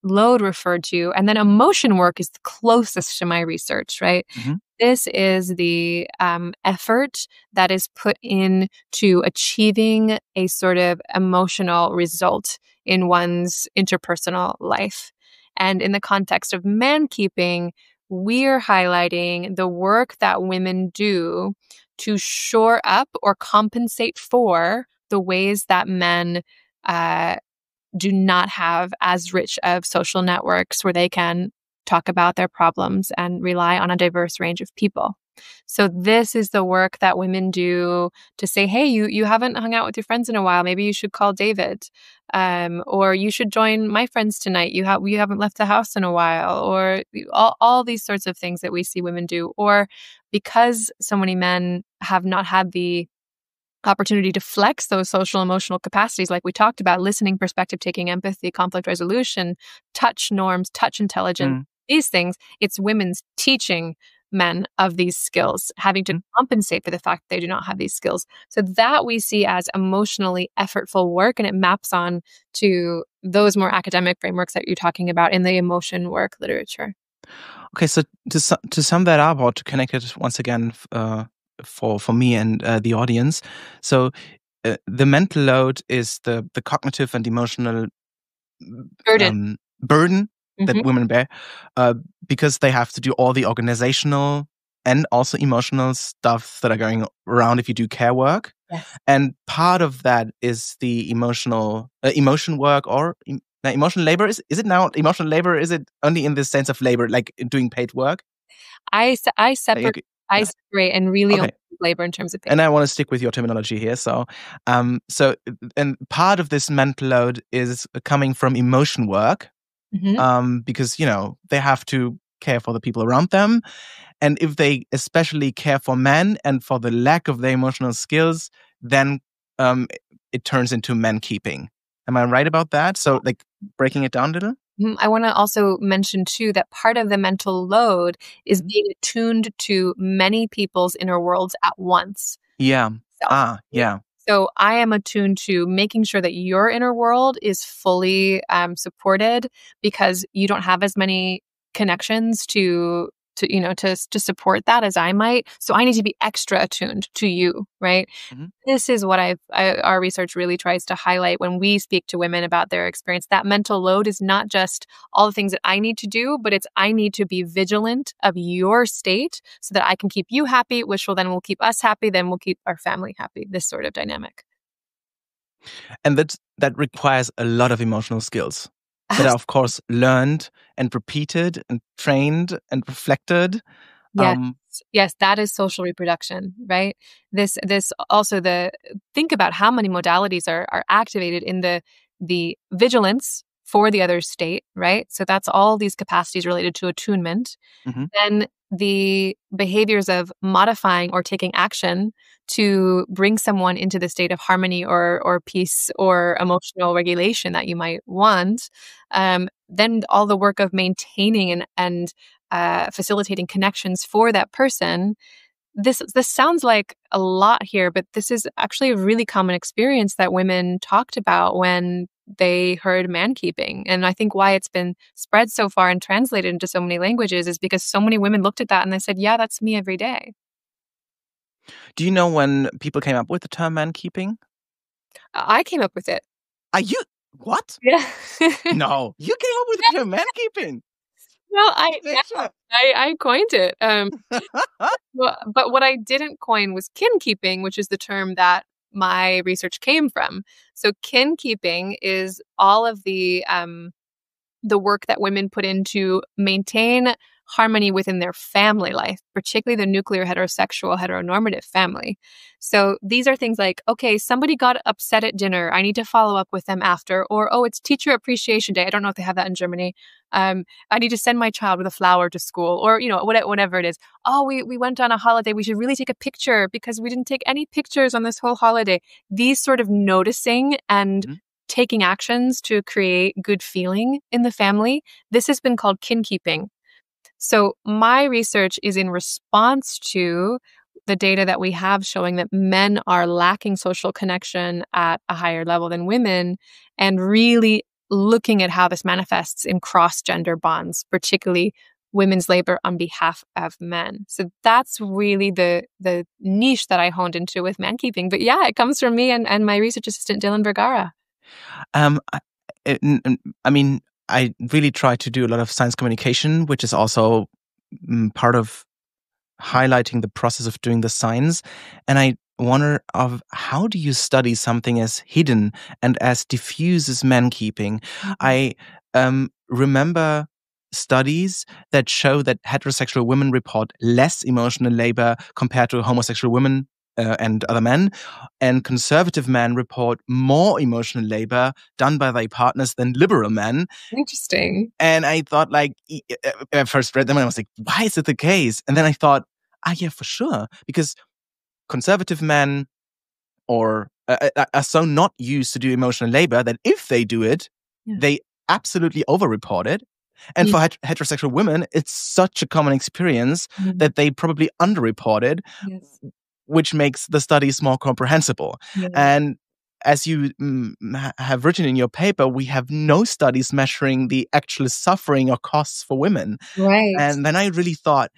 load referred to. And then emotion work is the closest to my research, right? Mm-hmm. This is the effort that is put into achieving a sort of emotional result in one's interpersonal life. And in the context of mankeeping, we're highlighting the work that women do to shore up or compensate for the ways that men do not have as rich of social networks where they can talk about their problems and rely on a diverse range of people. So this is the work that women do to say, hey, you haven't hung out with your friends in a while. Maybe you should call David. Or you should join my friends tonight. You haven't left the house in a while. Or all these sorts of things that we see women do. Or because so many men have not had the opportunity to flex those social emotional capacities, like we talked about, listening, perspective taking, empathy, conflict resolution, touch norms, touch intelligence, these things, it's women's teaching men of these skills, having to compensate for the fact that they do not have these skills. So that we see as emotionally effortful work, and it maps on to those more academic frameworks that you're talking about in the emotion work literature. Okay, so to sum that up, or to connect it once again for me and the audience, so the mental load is the cognitive and emotional burden that women bear, because they have to do all the organizational and also emotional stuff that are going around if you do care work. Yes. And part of that is the emotion work or Now, emotional labor, is it now emotional labor? Is it only in the sense of labor, like doing paid work? I separate and really only labor in terms of paid. And I want to stick with your terminology here. So, and part of this mental load is coming from emotion work, because, they have to care for the people around them. And if they especially care for men and for the lack of their emotional skills, then it turns into mankeeping. Am I right about that? So, like, breaking it down a little? I want to also mention, too, that part of the mental load is being attuned to many people's inner worlds at once. Yeah. Yeah. So I am attuned to making sure that your inner world is fully supported, because you don't have as many connections to support that as I might. So I need to be extra attuned to you, right? This is what our research really tries to highlight when we speak to women about their experience. That mental load is not just all the things that I need to do, but it's I need to be vigilant of your state so that I can keep you happy, which will keep us happy, then we'll keep our family happy, this sort of dynamic. And that requires a lot of emotional skills that are, of course, learned and repeated and trained and reflected. Yes, that is social reproduction, right? This also think about how many modalities are activated in the vigilance for the other state, right? So that's all these capacities related to attunement. Then the behaviors of modifying or taking action to bring someone into the state of harmony or peace or emotional regulation that you might want. Then all the work of maintaining and facilitating connections for that person. This sounds like a lot here, but this is actually a really common experience that women talked about when they heard mankeeping. And I think why it's been spread so far and translated into so many languages is because so many women looked at that and they said, yeah, that's me every day. Do you know when people came up with the term mankeeping? I came up with it. Are you? What? Yeah. No, you came up with the term mankeeping. Well, I coined it. But what I didn't coin was kinkeeping, which is the term that my research came from. So kinkeeping is all of the work that women put in to maintain harmony within their family life, particularly the nuclear heterosexual heteronormative family. So these are things like, okay, somebody got upset at dinner. I need to follow up with them after. Or, oh, it's Teacher Appreciation Day. I don't know if they have that in Germany. I need to send my child with a flower to school, or, whatever it is. Oh, we went on a holiday. We should really take a picture because we didn't take any pictures on this whole holiday. These sort of noticing and taking actions to create good feeling in the family. This has been called kinkeeping. So my research is in response to the data that we have showing that men are lacking social connection at a higher level than women, and really looking at how this manifests in cross-gender bonds, particularly women's labor on behalf of men. So that's really the niche that I honed into with mankeeping. But yeah, it comes from me and my research assistant, Dylan Vergara. I mean, I really try to do a lot of science communication, which is also part of highlighting the process of doing the science. And I wonder how do you study something as hidden and as diffuse as mankeeping? I remember studies that show that heterosexual women report less emotional labor compared to homosexual women and other men, and conservative men report more emotional labor done by their partners than liberal men. Interesting. And I thought, like, I first read them and I was like, why is it the case? And then I thought, yeah, for sure. Because conservative men are so not used to do emotional labor that if they do it, they absolutely overreport it. And for heterosexual women, it's such a common experience that they probably underreported, which makes the studies more comprehensible. And as you have written in your paper, we have no studies measuring the actual suffering or costs for women. Right. And then I really thought,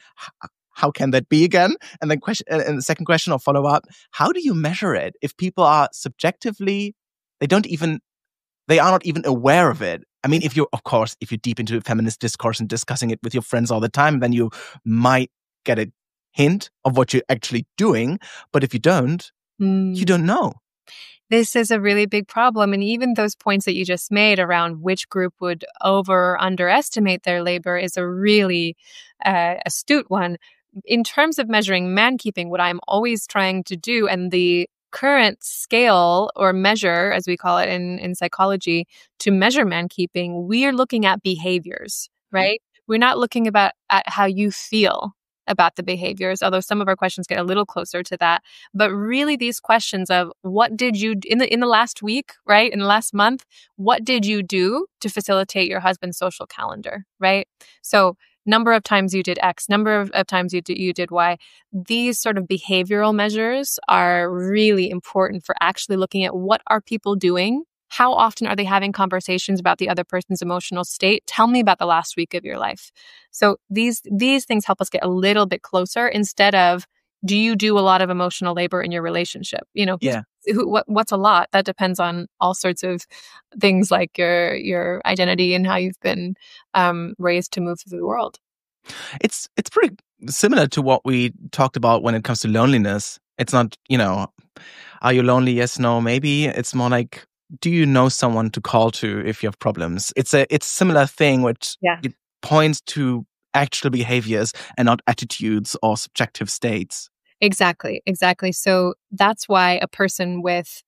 how can that be again? And then the second question or follow up, how do you measure it if people are subjectively, they are not even aware of it? I mean, if you're deep into feminist discourse and discussing it with your friends all the time, then you might get a hint of what you're actually doing. But if you don't, you don't know. this is a really big problem. And even those points that you just made around which group would over or underestimate their labor is a really astute one. In terms of measuring mankeeping, what I'm always trying to do, and the current scale or measure, as we call it in psychology, to measure mankeeping, we are looking at behaviors, right? We're not looking at how you feel about the behaviors, although some of our questions get a little closer to that. But really these questions of what did you, in the last week, right? In the last month, what did you do to facilitate your husband's social calendar, right? So number of times you did X, number of times you did Y. These sort of behavioral measures are really important for actually looking at what are people doing. How often are they having conversations about the other person's emotional state? Tell me about the last week of your life. So these things help us get a little bit closer instead of, do you do a lot of emotional labor in your relationship? Yeah. What's a lot? That depends on all sorts of things like your identity and how you've been raised to move through the world. It's pretty similar to what we talked about when it comes to loneliness. It's not, are you lonely? Yes, no, maybe. It's more like, do you know someone to call to if you have problems? It's a similar thing, which it points to actual behaviors and not attitudes or subjective states. Exactly. So that's why a person with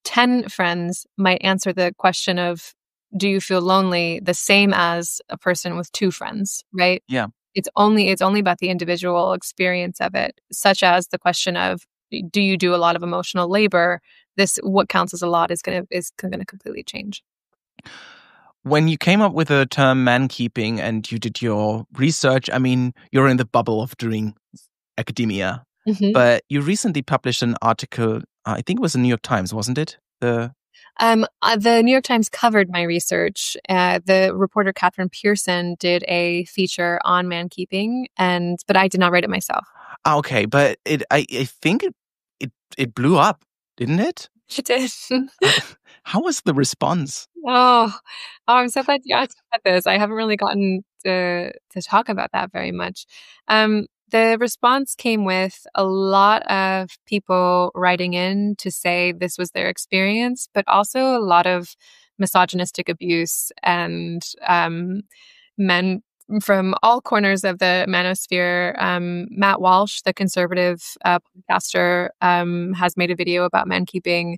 10 friends might answer the question of, do you feel lonely, the same as a person with 2 friends, right? Yeah. It's only about the individual experience of it, such as the question of, do you do a lot of emotional labor? This, what counts as a lot, is going to completely change. When you came up with the term mankeeping and you did your research, I mean, you're in the bubble of doing academia, but you recently published an article, I think it was in the New York Times, wasn't it? The New York Times covered my research. The reporter Catherine Pearson did a feature on mankeeping, but I did not write it myself. Okay, but I think it blew up, didn't it? It did. How was the response? Oh, I'm so glad you asked about this. I haven't really gotten to talk about that very much. The response came with a lot of people writing in to say this was their experience, but also a lot of misogynistic abuse and men from all corners of the manosphere. Matt Walsh, the conservative podcaster, has made a video about mankeeping.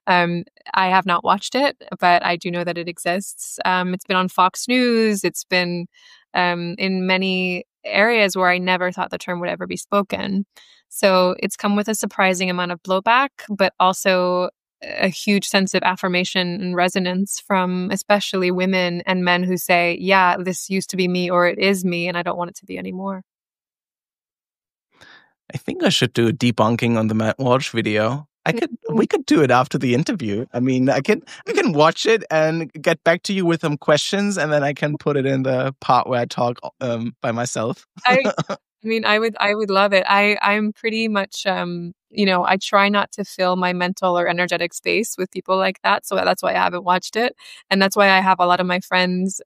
I have not watched it, but I do know that it exists. It's been on Fox News. It's been in many areas where I never thought the term would ever be spoken. So it's come with a surprising amount of blowback, but also a huge sense of affirmation and resonance from especially women and men who say, yeah, this used to be me, or it is me, and I don't want it to be anymore. I think I should do a debunking on the Matt Walsh video. We could do it after the interview. I mean, I can watch it and get back to you with some questions, and then I can put it in the part where I talk by myself. I mean, I would love it. I'm pretty much, I try not to fill my mental or energetic space with people like that. So that's why I haven't watched it. And that's why I have a lot of my friends,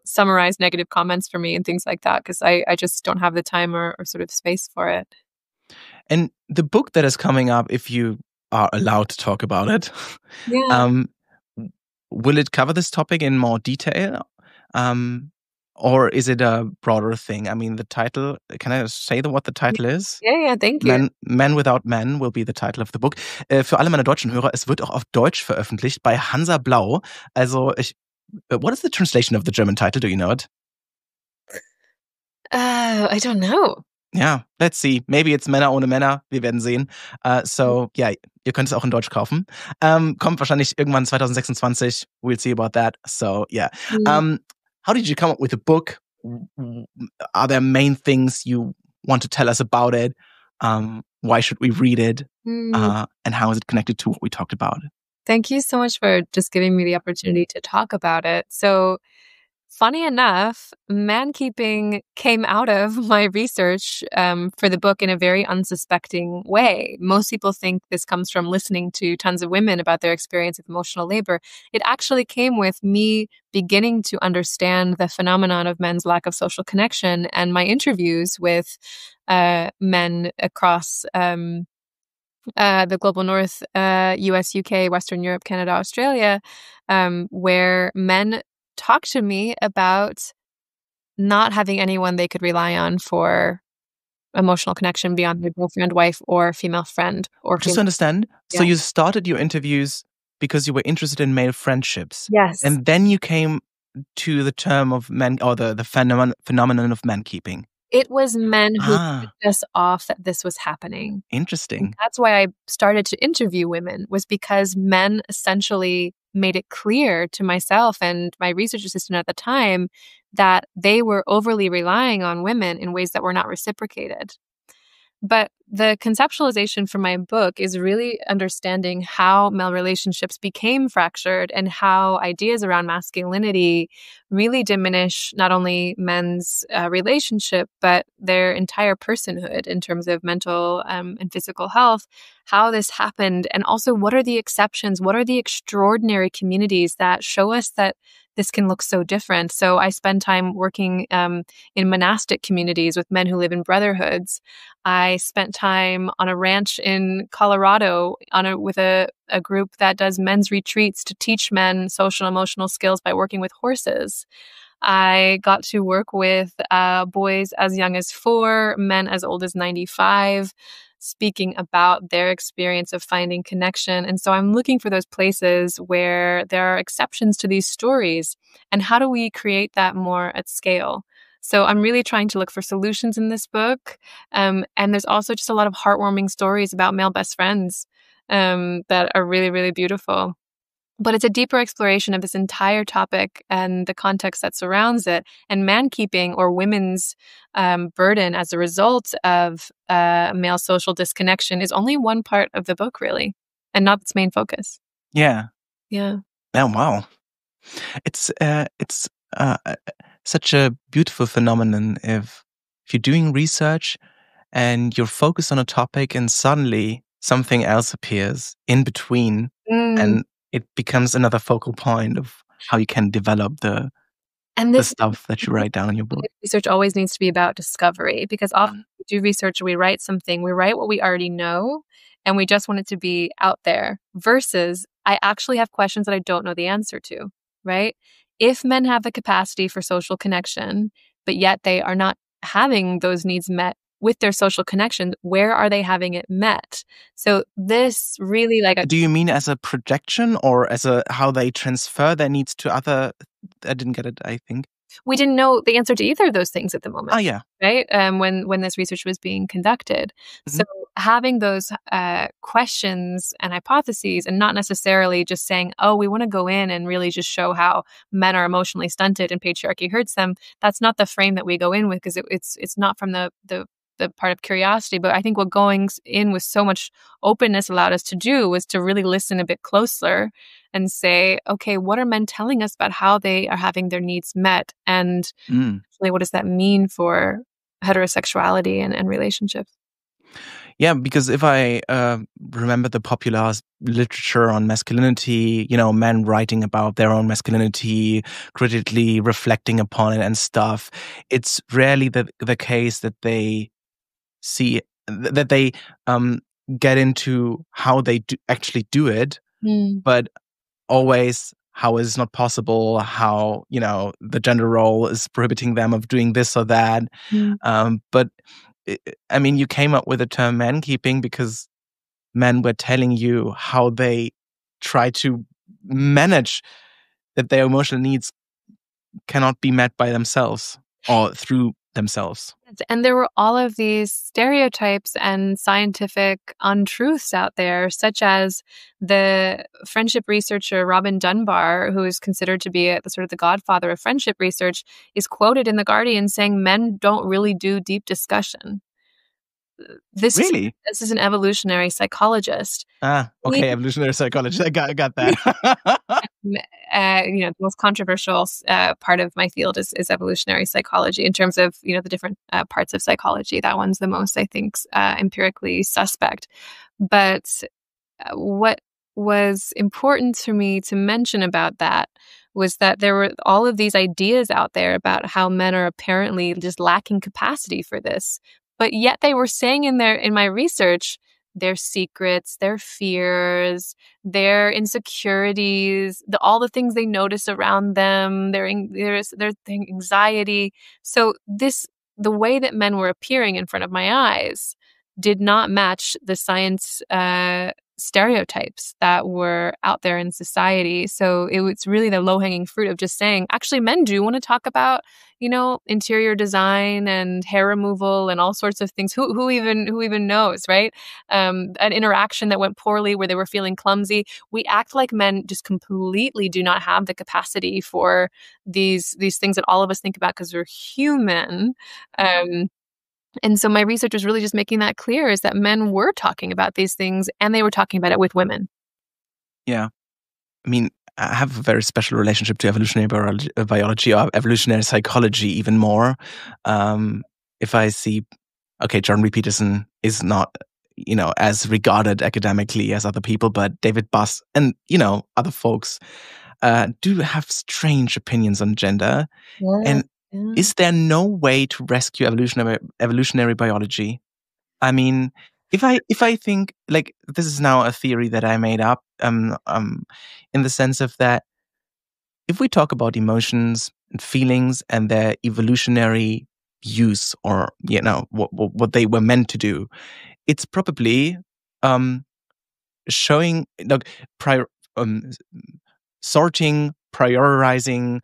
summarize negative comments for me and things like that, because I just don't have the time or sort of space for it. And the book that is coming up, if you are allowed to talk about it, will it cover this topic in more detail? Or is it a broader thing? I mean, the title, can I say what the title is? Yeah, thank you. Men Without Men will be the title of the book. Für alle meine deutschen Hörer, es wird auch auf Deutsch veröffentlicht bei Hansa Blau. Also, what is the translation of the German title? Do you know it? I don't know. Ja, let's see. Maybe it's Männer ohne Männer. Wir werden sehen. Ihr könnt es auch in Deutsch kaufen. Kommt wahrscheinlich irgendwann 2026. We'll see about that. So, yeah. How did you come up with the book? Are there main things you want to tell us about it? Why should we read it? And how is it connected to what we talked about? Thank you so much for just giving me the opportunity to talk about it. So, funny enough, mankeeping came out of my research for the book in a very unsuspecting way. Most people think this comes from listening to tons of women about their experience of emotional labor. It actually came with me beginning to understand the phenomenon of men's lack of social connection and my interviews with men across the global north, US, UK, Western Europe, Canada, Australia, where men talk to me about not having anyone they could rely on for emotional connection beyond their girlfriend, wife, or female friend. Or Just to understand, so Yeah. you started your interviews because you were interested in male friendships. Yes. And then you came to the term of men, or the phenomenon of mankeeping. It was men who Ah, tipped us off that this was happening. And interesting. that's why I started to interview women, was because men essentially made it clear to myself and my research assistant at the time that they were overly relying on women in ways that were not reciprocated. But the conceptualization for my book is really understanding how male relationships became fractured and how ideas around masculinity really diminish not only men's relationship, but their entire personhood in terms of mental and physical health, how this happened, and also what are the exceptions, what are the extraordinary communities that show us that this can look so different. So I spend time working in monastic communities with men who live in brotherhoods. I spent time on a ranch in Colorado with a group that does men's retreats to teach men social and emotional skills by working with horses. I got to work with boys as young as 4, men as old as 95, speaking about their experience of finding connection. And so I'm looking for those places where there are exceptions to these stories. And how do we create that more at scale? So I'm really trying to look for solutions in this book. And there's also just a lot of heartwarming stories about male best friends that are really, really beautiful. But it's a deeper exploration of this entire topic and the context that surrounds it. And mankeeping, or women's burden as a result of male social disconnection, is only one part of the book, really, and not its main focus. Yeah. Yeah. Oh, wow. It's such a beautiful phenomenon if you're doing research and you're focused on a topic and suddenly something else appears in between and it becomes another focal point of how you can develop the stuff that you write down in your book. Research always needs to be about discovery, because often we do research, we write something, we write what we already know, and we just want it to be out there, versus I actually have questions that I don't know the answer to, right? If men have the capacity for social connection, but yet they are not having those needs met with their social connection, where are they having it met? So this really Do you mean as a projection or as how they transfer their needs to other? I didn't get it, I think. We didn't know the answer to either of those things at the moment. Oh, yeah. Right? When this research was being conducted. Mm-hmm. So having those questions and hypotheses, and not necessarily just saying, oh, we want to go in and really just show how men are emotionally stunted and patriarchy hurts them. That's not the frame that we go in with, because it's not from the part of curiosity. But I think what going in with so much openness allowed us to do was to really listen a bit closer and say, okay, what are men telling us about how they are having their needs met? And really, what does that mean for heterosexuality and relationships? Yeah, because if I remember the popular literature on masculinity, men writing about their own masculinity, critically reflecting upon it and stuff, it's rarely the case that they see that they get into how they actually do it, but always how it's not possible, how the gender role is prohibiting them of doing this or that. But I mean, you came up with the term mankeeping because men were telling you how they try to manage that their emotional needs cannot be met by themselves or through themselves. And there were all of these stereotypes and scientific untruths out there, such as the friendship researcher Robin Dunbar, who is considered to be the godfather of friendship research, is quoted in The Guardian saying men don't really do deep discussion. This is an evolutionary psychologist. Okay, evolutionary psychologist. I got that. The most controversial part of my field is evolutionary psychology in terms of the different parts of psychology. That one's the most, I think, empirically suspect. But what was important for me to mention about that was that there were all of these ideas out there about how men are apparently just lacking capacity for this. But yet they were saying in my research their secrets, their fears, their insecurities, all the things they notice around them, their anxiety. So the way that men were appearing in front of my eyes did not match the science stereotypes that were out there in society. So it's really the low-hanging fruit of just saying, actually, men do want to talk about, interior design and hair removal and all sorts of things. Who even knows, right? An interaction that went poorly where they were feeling clumsy. We act like men just completely do not have the capacity for these things that all of us think about because we're human. And so my research was really just making that clear, is that men were talking about these things and they were talking about it with women. Yeah. I mean, I have a very special relationship to evolutionary biology or evolutionary psychology even more. If I see, okay, Jordan B. Peterson is not, as regarded academically as other people, but David Buss and, other folks do have strange opinions on gender. Yeah. And is there no way to rescue evolutionary biology? I mean, if I think, like, this is now a theory that I made up, in the sense of that, if we talk about emotions and feelings and their evolutionary use, or what they were meant to do, it's probably showing, like, sorting, prioritizing,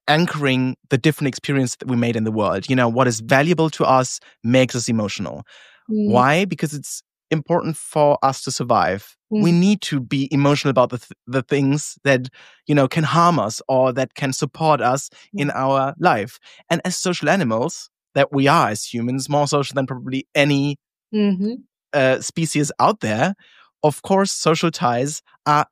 anchoring the different experience that we made in the world. What is valuable to us makes us emotional. Why? Because it's important for us to survive. We need to be emotional about the things that, can harm us or that can support us in our life. And as social animals that we are, as humans, more social than probably any species out there, of course, social ties are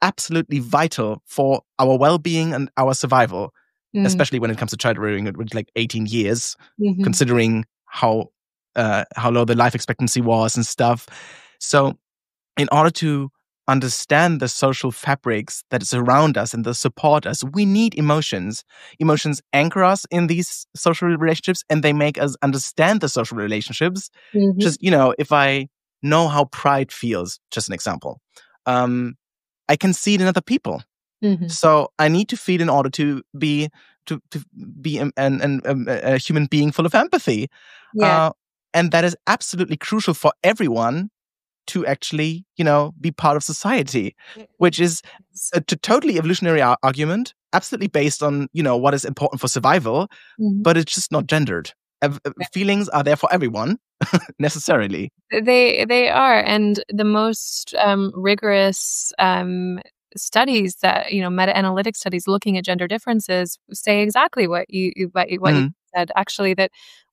absolutely vital for our well-being and our survival, especially when it comes to child rearing, which like 18 years, considering how low the life expectancy was and stuff. So in order to understand the social fabrics that surround us and that support us, we need emotions. Emotions anchor us in these social relationships, and they make us understand the social relationships. Just, if I know how pride feels, just an example, I can see it in other people. So I need to feel in order to be a human being full of empathy. Yeah. And that is absolutely crucial for everyone to actually, be part of society, which is a totally evolutionary argument, absolutely based on, what is important for survival, but it's just not gendered. Feelings are there for everyone, necessarily. They are, and the most rigorous studies that, meta-analytic studies looking at gender differences say exactly what you said, actually, that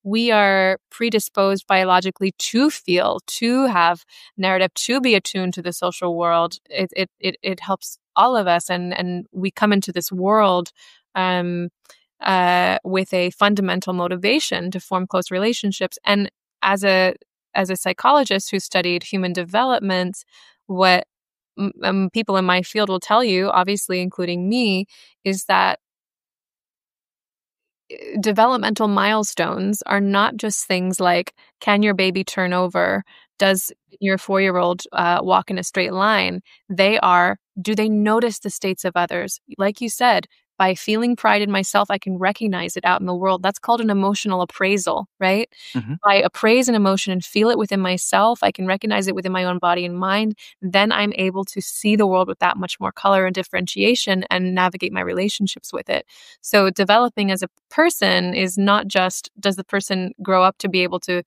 we are predisposed biologically to feel, to have narrative, to be attuned to the social world. It helps all of us, and we come into this world with a fundamental motivation to form close relationships. And as a psychologist who studied human development, what people in my field will tell you, obviously including me, is that developmental milestones are not just things like, can your baby turn over? Does your 4-year-old walk in a straight line? They are, do they notice the states of others? Like you said, by feeling pride in myself, I can recognize it out in the world. That's called an emotional appraisal, right? I appraise an emotion and feel it within myself. I can recognize it within my own body and mind. Then I'm able to see the world with that much more color and differentiation and navigate my relationships with it. So developing as a person is not just, does the person grow up to be able to,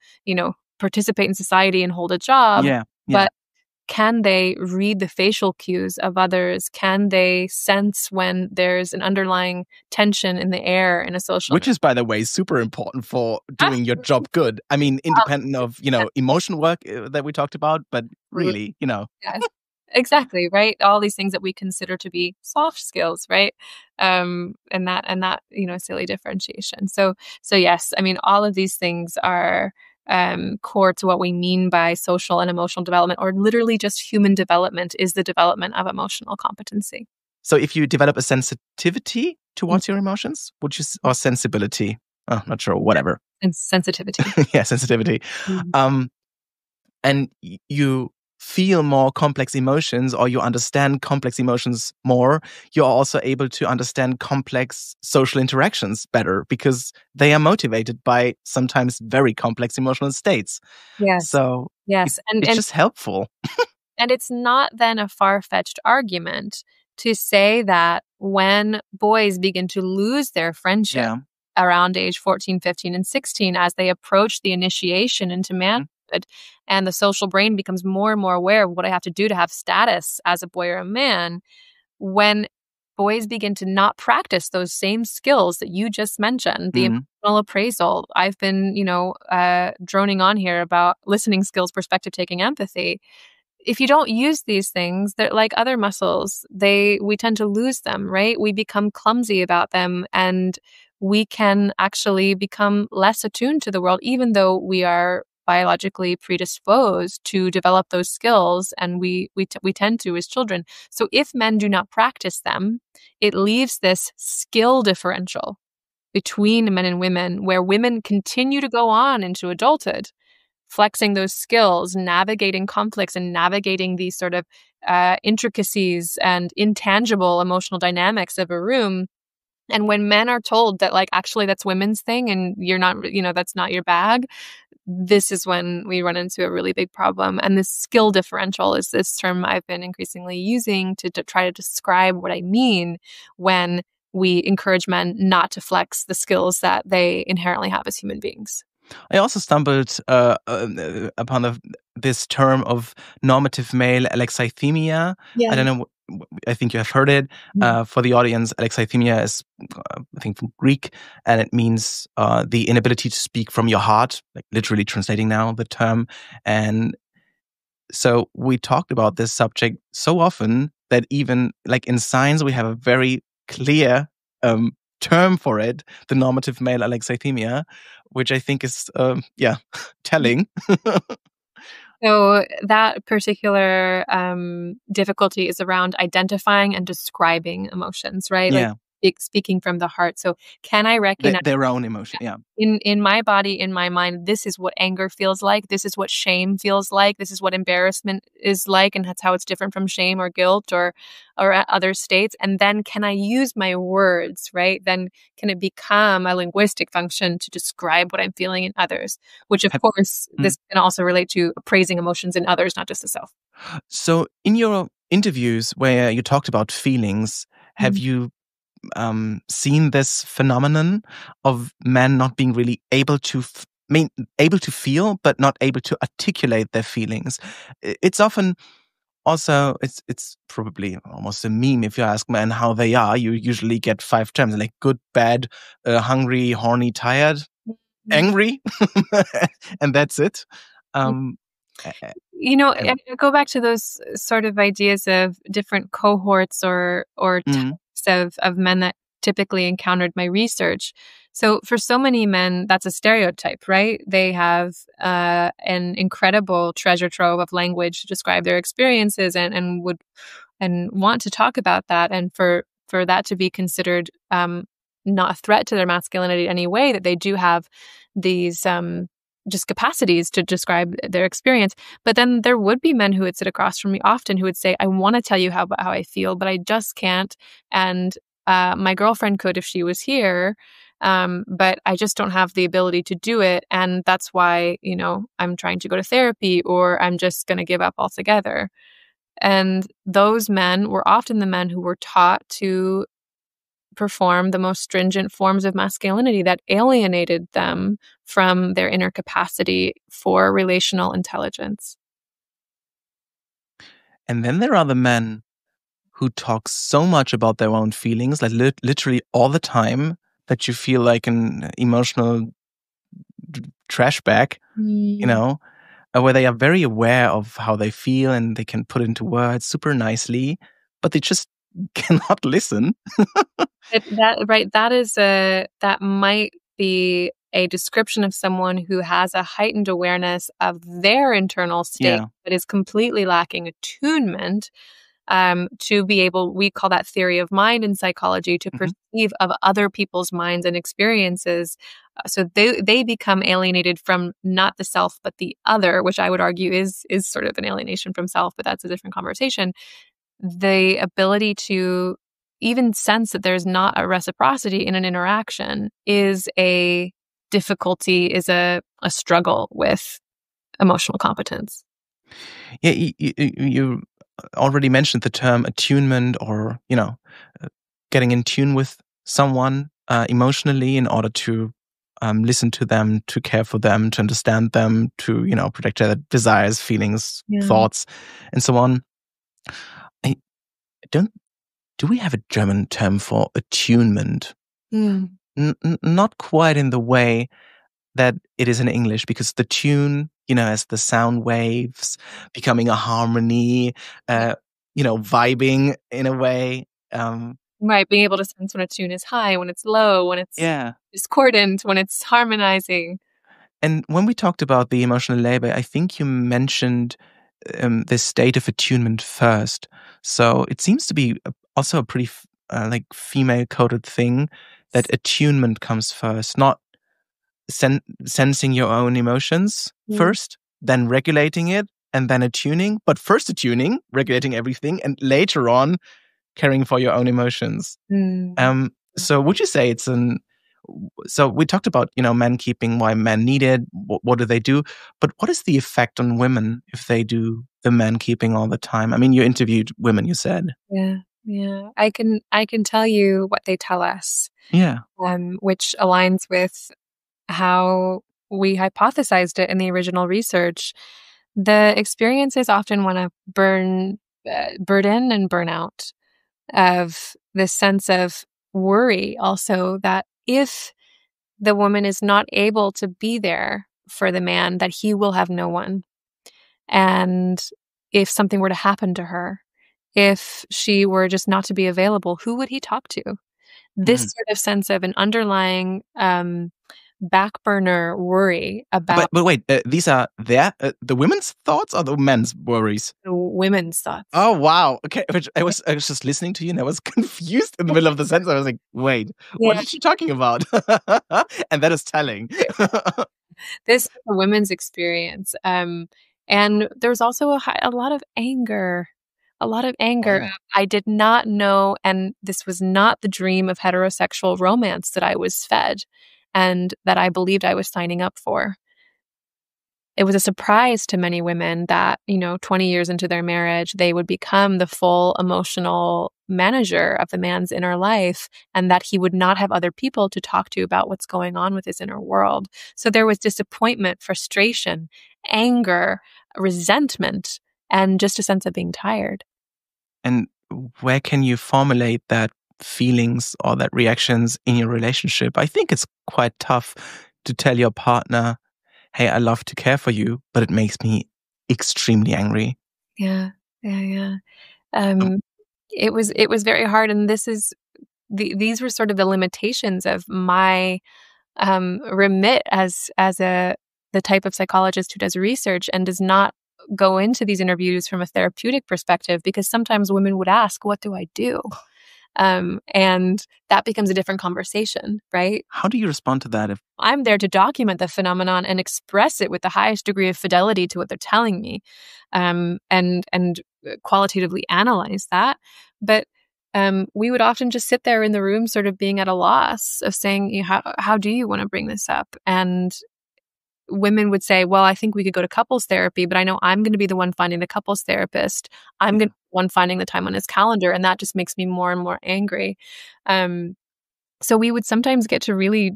participate in society and hold a job, but can they read the facial cues of others? Can they sense when there's an underlying tension in the air in a social... Which is, by the way, super important for doing your job good. I mean, independent of, emotion work that we talked about, but really, Yes, exactly, right? All these things that we consider to be soft skills, right? And that, silly differentiation. So yes, I mean, all of these things are core to what we mean by social and emotional development, or literally just human development is the development of emotional competency. So if you develop a sensitivity towards your emotions, or sensibility, not sure, whatever. And sensitivity. Yeah, sensitivity. and you feel more complex emotions, or you understand complex emotions more, you're also able to understand complex social interactions better because they are motivated by sometimes very complex emotional states. Yes. So Yes. it's just helpful. And it's not then a far-fetched argument to say that when boys begin to lose their friendship around age 14, 15, and 16, as they approach the initiation into manhood, and the social brain becomes more and more aware of what I have to do to have status as a boy or a man, when boys begin to not practice those same skills that you just mentioned, the emotional appraisal. I've been, droning on here about listening skills, perspective taking, empathy. If you don't use these things, they're like other muscles. We tend to lose them, right? We become clumsy about them, and we can actually become less attuned to the world, even though we are biologically predisposed to develop those skills, and we tend to as children. So if men do not practice them, it leaves this skill differential between men and women, where women continue to go on into adulthood, flexing those skills, navigating conflicts and navigating these sort of intricacies and intangible emotional dynamics of a room. And when men are told that, like, actually that's women's thing and you're not, that's not your bag, this is when we run into a really big problem. And this skill differential is this term I've been increasingly using to try to describe what I mean when we encourage men not to flex the skills that they inherently have as human beings. I also stumbled upon this term of normative male alexithymia. Yeah. I don't know. I think you have heard it. For the audience, alexithymia is, I think, from Greek, and it means the inability to speak from your heart, like literally translating now the term. And so we talked about this subject so often that even like in science, we have a very clear term for it, the normative male alexithymia, which I think is, telling. So that particular difficulty is around identifying and describing emotions, right? Yeah. Like speaking from the heart. So can I recognize their own emotion? Yeah. In my body, in my mind, this is what anger feels like. This is what shame feels like. This is what embarrassment is like, and that's how it's different from shame or guilt or other states. And then can I use my words, right? Then can it become a linguistic function to describe what I'm feeling in others? Which, of course, this can also relate to appraising emotions in others, not just the self. So in your interviews where you talked about feelings, have you seen this phenomenon of men not being really able to able to feel but not able to articulate their feelings? It's often also it's probably almost a meme. If you ask men how they are, you usually get 5 terms like good, bad, hungry, horny, tired, angry, and that's it. I go back to those sort of ideas of different cohorts or types of men that typically encountered my research. So for so many men, that's a stereotype, right? They have an incredible treasure trove of language to describe their experiences and want to talk about that. And for that to be considered not a threat to their masculinity in any way, that they do have these just capacities to describe their experience. But then there would be men who would sit across from me often who would say, I want to tell you how I feel, but I just can't. And my girlfriend could if she was here, but I just don't have the ability to do it. And that's why, I'm trying to go to therapy, or I'm just going to give up altogether. And those men were often the men who were taught to perform the most stringent forms of masculinity that alienated them from their inner capacity for relational intelligence. And then there are the men who talk so much about their own feelings, like literally all the time, that you feel like an emotional trash bag, where they are very aware of how they feel and they can put it into words super nicely, but they just cannot listen. That might be a description of someone who has a heightened awareness of their internal state, but is completely lacking attunement to be able, we call that theory of mind in psychology, to perceive of other people's minds and experiences. So they become alienated from not the self, but the other, which I would argue is sort of an alienation from self, but that's a different conversation. The ability to even sense that there's not a reciprocity in an interaction is a difficulty, is a struggle with emotional competence. Yeah, you already mentioned the term attunement, or, getting in tune with someone emotionally in order to listen to them, to care for them, to understand them, to, protect their desires, feelings, thoughts, and so on. Do we have a German term for attunement? Not quite in the way that it is in English, because the tune, as the sound waves becoming a harmony, vibing in a way. Right, being able to sense when a tune is high, when it's low, when it's discordant, when it's harmonizing. And when we talked about the emotional labor, I think you mentioned this state of attunement first. So it seems to be also a pretty female-coded thing, that attunement comes first, not sensing your own emotions first, then regulating it, and then attuning. But first attuning, regulating everything, and later on caring for your own emotions. So would you say it's so we talked about, Mankeeping, why men need it, what do they do? But what is the effect on women if they do the Mankeeping all the time? I mean, you interviewed women, you said. Yeah. I can tell you what they tell us. Yeah. Which aligns with how we hypothesized it in the original research. The experience is often one of burden and burnout, of this sense of worry also that if the woman is not able to be there for the man, that he will have no one. And if something were to happen to her, if she were just not to be available, who would he talk to? This sort of sense of an underlying back burner worry about. But wait, these are the women's thoughts or the men's worries? The women's thoughts. Oh wow! Okay, I was just listening to you, and I was confused in the middle of the sentence. I was like, "Wait, what is she talking about?" And that is telling. This is a women's experience, and there's also a lot of anger. A lot of anger. Oh. I did not know, and this was not the dream of heterosexual romance that I was fed and that I believed I was signing up for. It was a surprise to many women that, 20 years into their marriage, they would become the full emotional manager of the man's inner life, and that he would not have other people to talk to about what's going on with his inner world. So there was disappointment, frustration, anger, resentment, and just a sense of being tired. And where can you formulate that feelings or that reactions in your relationship? I think it's quite tough to tell your partner, "Hey, I love to care for you, but it makes me extremely angry." Yeah. It was very hard, and these were sort of the limitations of my remit as the type of psychologist who does research and does not go into these interviews from a therapeutic perspective, because sometimes women would ask, "What do I do?" And that becomes a different conversation, right? How do you respond to that? If I'm there to document the phenomenon and express it with the highest degree of fidelity to what they're telling me, and qualitatively analyze that. But we would often just sit there in the room, sort of being at a loss of saying, "How do you want to bring this up?" And women would say, "Well, I think we could go to couples therapy, but I know I'm going to be the one finding the couples therapist. I'm going to be the one finding the time on his calendar, and that just makes me more and more angry." So we would sometimes get to really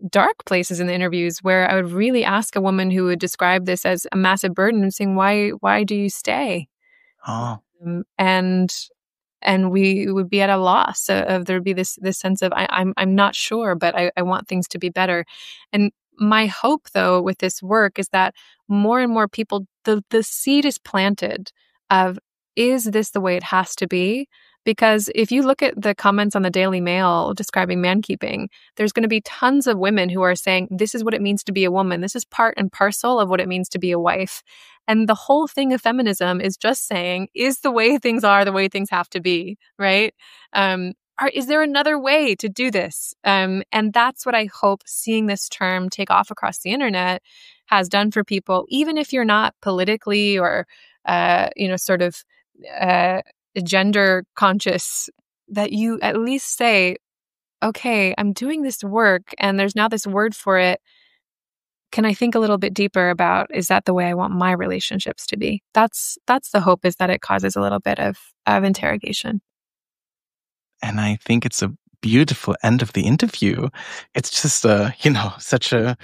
dark places in the interviews where I would really ask a woman who would describe this as a massive burden and saying, "Why do you stay?" Oh. And we would be at a loss of there'd be this sense of I'm not sure, but I want things to be better. And my hope, though, with this work is that more and more people, the seed is planted of, is this the way it has to be? Because if you look at the comments on the Daily Mail describing Mankeeping, there's going to be tons of women who are saying, "This is what it means to be a woman. This is part and parcel of what it means to be a wife." And the whole thing of feminism is just saying, is the way things are the way things have to be, right? Is there another way to do this? And that's what I hope seeing this term take off across the internet has done for people, even if you're not politically or, sort of gender conscious, that you at least say, okay, I'm doing this work and there's now this word for it. Can I think a little bit deeper about, is that the way I want my relationships to be? That's the hope, is that it causes a little bit of interrogation. And I think it's a beautiful end of the interview. It's just, such a,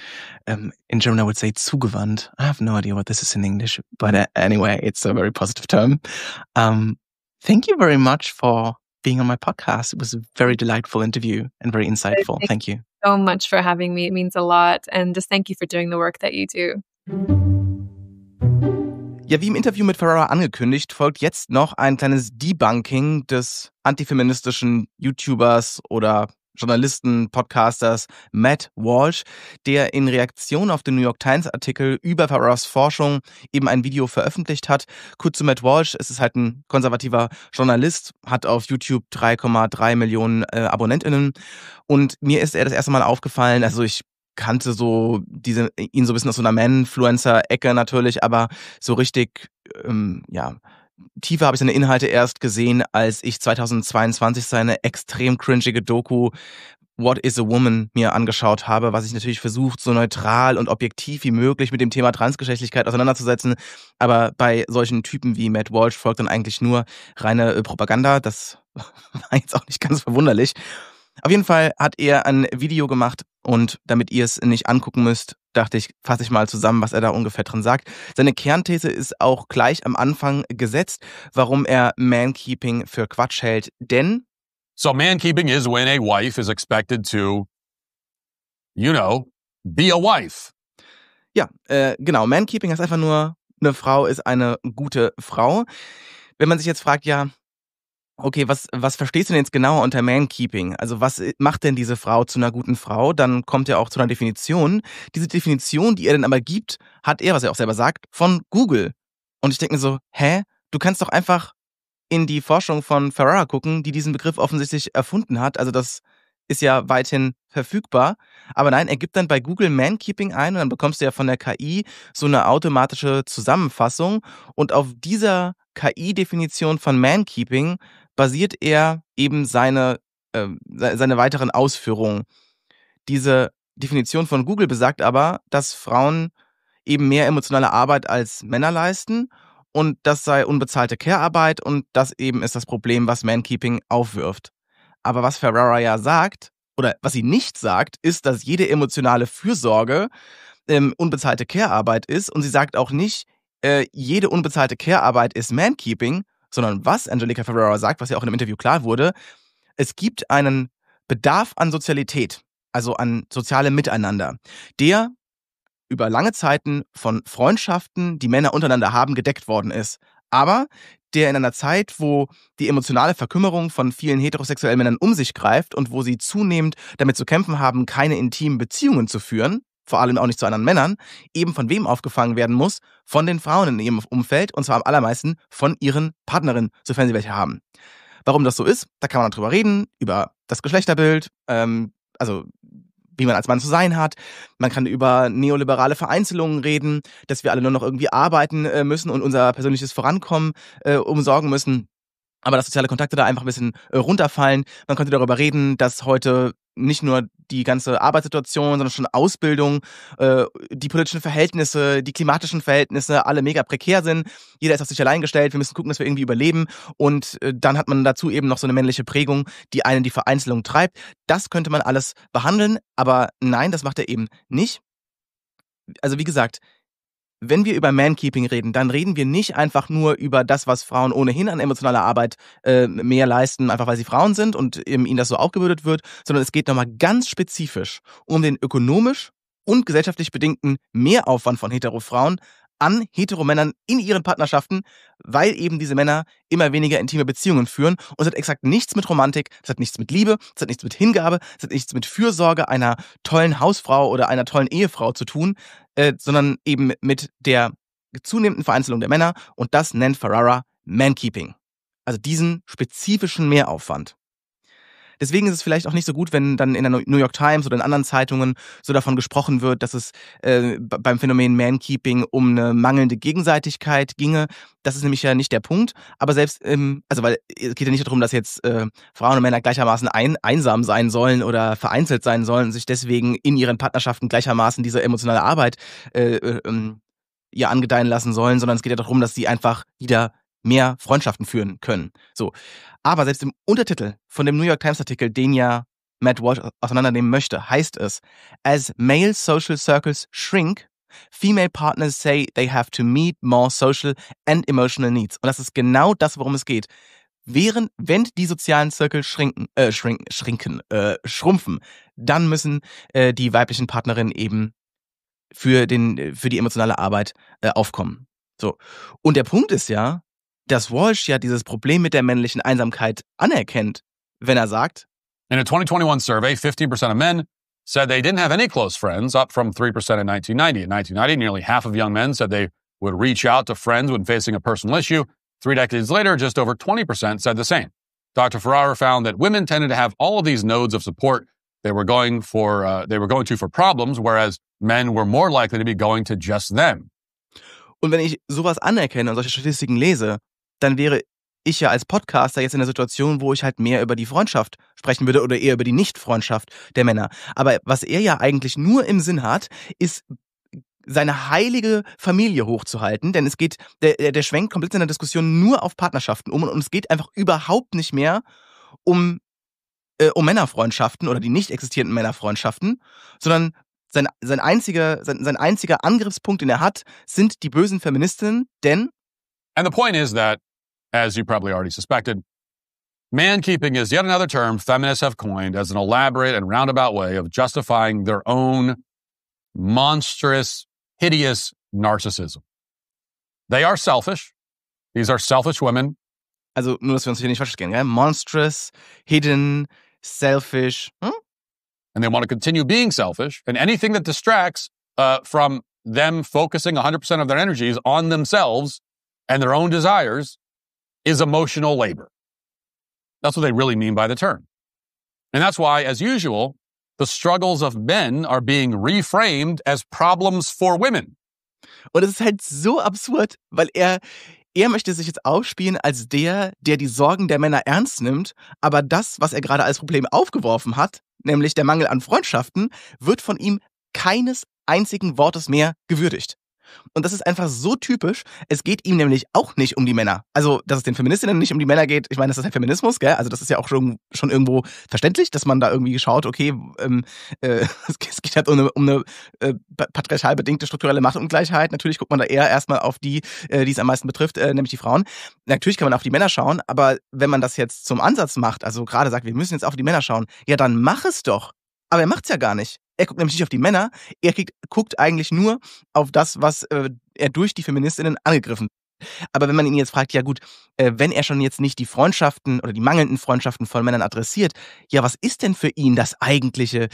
in German I would say zugewandt. I have no idea what this is in English, but anyway, it's a very positive term. Thank you very much for being on my podcast. It was a very delightful interview and very insightful. Thank you so much for having me. It means a lot. And just thank you for doing the work that you do. Ja, wie im Interview mit Ferrara angekündigt, folgt jetzt noch ein kleines Debunking des antifeministischen YouTubers oder Journalisten, Podcasters Matt Walsh, der in Reaktion auf den New York Times Artikel über Ferraras Forschung eben ein Video veröffentlicht hat. Kurz zu Matt Walsh: Es ist halt ein konservativer Journalist, hat auf YouTube 3,3 Millionen AbonnentInnen, und mir ist er das erste Mal aufgefallen, also ich kannte ihn so ein bisschen aus so einer Man-Influencer-Ecke natürlich, aber so richtig, tiefer habe ich seine Inhalte erst gesehen, als ich 2022 seine extrem cringige Doku What is a Woman mir angeschaut habe, was ich natürlich versucht, so neutral und objektiv wie möglich mit dem Thema Transgeschlechtlichkeit auseinanderzusetzen. Aber bei solchen Typen wie Matt Walsh folgt dann eigentlich nur reine Propaganda. Das war jetzt auch nicht ganz verwunderlich. Auf jeden Fall hat er ein Video gemacht, und damit ihr es nicht angucken müsst, dachte ich, fasse ich mal zusammen, was er da ungefähr drin sagt. Seine Kernthese ist auch gleich am Anfang gesetzt, warum er Mankeeping für Quatsch hält. Denn So mankeeping is when a wife is expected to, be a wife. Ja, genau. Mankeeping heißt einfach nur, eine Frau ist eine gute Frau. Wenn man sich jetzt fragt, ja, okay, was verstehst du denn jetzt genauer unter Mankeeping? Also was macht denn diese Frau zu einer guten Frau? Dann kommt er auch zu einer Definition. Diese Definition, die er dann aber gibt, hat er, was er auch selber sagt, von Google. Und ich denke mir so, du kannst doch einfach in die Forschung von Ferrara gucken, die diesen Begriff offensichtlich erfunden hat. Also das ist ja weithin verfügbar. Aber nein, er gibt dann bei Google Mankeeping ein, und dann bekommst du ja von der KI so eine automatische Zusammenfassung. Und auf dieser KI-Definition von Mankeeping basiert er eben seine weiteren Ausführungen. Diese Definition von Google besagt aber, dass Frauen eben mehr emotionale Arbeit als Männer leisten, und das sei unbezahlte Care-Arbeit, und das eben ist das Problem, was Mankeeping aufwirft. Aber was Ferrara ja sagt, oder was sie nicht sagt, ist, dass jede emotionale Fürsorge unbezahlte Care-Arbeit ist, und sie sagt auch nicht, jede unbezahlte Care-Arbeit ist Mankeeping, sondern was Angelica Ferrara sagt, was ja auch in dem Interview klar wurde: Es gibt einen Bedarf an Sozialität, also an sozialem Miteinander, der über lange Zeiten von Freundschaften, die Männer untereinander haben, gedeckt worden ist. Aber der in einer Zeit, wo die emotionale Verkümmerung von vielen heterosexuellen Männern um sich greift und wo sie zunehmend damit zu kämpfen haben, keine intimen Beziehungen zu führen, vor allem auch nicht zu anderen Männern, eben von wem aufgefangen werden muss? Von den Frauen in ihrem Umfeld, und zwar am allermeisten von ihren Partnerinnen, sofern sie welche haben. Warum das so ist, da kann man drüber reden, über das Geschlechterbild, also wie man als Mann zu sein hat. Man kann über neoliberale Vereinzelungen reden, dass wir alle nur noch irgendwie arbeiten müssen und unser persönliches Vorankommen umsorgen müssen. Aber dass soziale Kontakte da einfach ein bisschen runterfallen. Man könnte darüber reden, dass heute nicht nur die ganze Arbeitssituation, sondern schon Ausbildung, die politischen Verhältnisse, die klimatischen Verhältnisse alle mega prekär sind. Jeder ist auf sich allein gestellt. Wir müssen gucken, dass wir irgendwie überleben. Und dann hat man dazu eben noch so eine männliche Prägung, die einen die Vereinzelung treibt. Das könnte man alles behandeln. Aber nein, das macht er eben nicht. Also wie gesagt, wenn wir über Mankeeping reden, dann reden wir nicht einfach nur über das, was Frauen ohnehin an emotionaler Arbeit mehr leisten, einfach weil sie Frauen sind und ihnen das so aufgebürdet wird, sondern es geht nochmal ganz spezifisch um den ökonomisch und gesellschaftlich bedingten Mehraufwand von Hetero-Frauen an Heteromännern in ihren Partnerschaften, weil eben diese Männer immer weniger intime Beziehungen führen. Und es hat exakt nichts mit Romantik, es hat nichts mit Liebe, es hat nichts mit Hingabe, es hat nichts mit Fürsorge einer tollen Hausfrau oder einer tollen Ehefrau zu tun, sondern eben mit der zunehmenden Vereinzelung der Männer und das nennt Ferrara Mankeeping. Also diesen spezifischen Mehraufwand. Deswegen ist es vielleicht auch nicht so gut, wenn dann in der New York Times oder in anderen Zeitungen so davon gesprochen wird, dass es beim Phänomen Mankeeping um eine mangelnde Gegenseitigkeit ginge. Das ist nämlich ja nicht der Punkt. Aber selbst, weil es geht ja nicht darum, dass jetzt Frauen und Männer gleichermaßen einsam sein sollen oder vereinzelt sein sollen und sich deswegen in ihren Partnerschaften gleichermaßen diese emotionale Arbeit angedeihen lassen sollen, sondern es geht ja darum, dass sie einfach wieder mehr Freundschaften führen können. So. Aber selbst im Untertitel von dem New York Times Artikel, den ja Matt Walsh auseinandernehmen möchte, heißt es, as male social circles shrink, female partners say they have to meet more social and emotional needs. Und das ist genau das, worum es geht. Wenn die sozialen Zirkel schrumpfen, dann müssen die weiblichen Partnerinnen eben für die emotionale Arbeit aufkommen. So. Und der Punkt ist ja, dass Walsh ja dieses Problem mit der männlichen Einsamkeit anerkennt, wenn er sagt, in a 2021 survey, 15% of men said they didn't have any close friends, up from 3% in 1990. In 1990, nearly half of young men said they would reach out to friends when facing a personal issue. 3 decades later, just over 20% said the same. Dr. Ferrara found that women tended to have all of these nodes of support they were going to for problems, whereas men were more likely to be going to just them. Und wenn ich sowas anerkenne und solche Statistiken lese, dann wäre ich ja als Podcaster jetzt in der Situation, wo ich halt mehr über die Freundschaft sprechen würde oder eher über die Nicht-Freundschaft der Männer. Aber was er ja eigentlich nur im Sinn hat, ist seine heilige Familie hochzuhalten, denn es geht, der schwenkt komplett in der Diskussion nur auf Partnerschaften um und es geht einfach überhaupt nicht mehr um Männerfreundschaften oder die nicht existierenden Männerfreundschaften, sondern sein einziger Angriffspunkt, den er hat, sind die bösen Feministinnen, denn And the point is that, as you probably already suspected, mankeeping is yet another term feminists have coined as an elaborate and roundabout way of justifying their own monstrous, hideous narcissism. They are selfish. These are selfish women. Also nur, dass wir uns hier nicht falsch verstehen, gell? Monstrous, hidden, selfish. And they want to continue being selfish. And anything that distracts from them focusing 100% of their energies on themselves and their own desires is emotional labor. That's what they really mean by the term. And that's why, as usual, the struggles of men are being reframed as problems for women. Und es ist halt so absurd, weil er möchte sich jetzt aufspielen als der die Sorgen der Männer ernst nimmt, aber das, was er gerade als Problem aufgeworfen hat, nämlich der Mangel an Freundschaften, wird von ihm keines einzigen Wortes mehr gewürdigt. Und das ist einfach so typisch. Es geht ihm nämlich auch nicht um die Männer. Also, dass es den Feministinnen nicht um die Männer geht, ich meine, das ist halt Feminismus, gell? Also, das ist ja auch schon irgendwo verständlich, dass man da irgendwie schaut, okay, es geht halt um eine patriarchal bedingte strukturelle Machtungleichheit. Natürlich guckt man da eher erstmal auf die es am meisten betrifft, nämlich die Frauen. Natürlich kann man auf die Männer schauen, aber wenn man das jetzt zum Ansatz macht, also gerade sagt, wir müssen jetzt auf die Männer schauen, ja, dann mach es doch. Aber er macht's ja gar nicht. Er guckt nämlich nicht auf die Männer, er guckt eigentlich nur auf das, was er durch die Feministinnen angegriffen. Aber wenn man ihn jetzt fragt, ja gut, wenn er schon jetzt nicht die Freundschaften oder die mangelnden Freundschaften von Männern adressiert, ja, was ist denn für ihn das Eigentliche,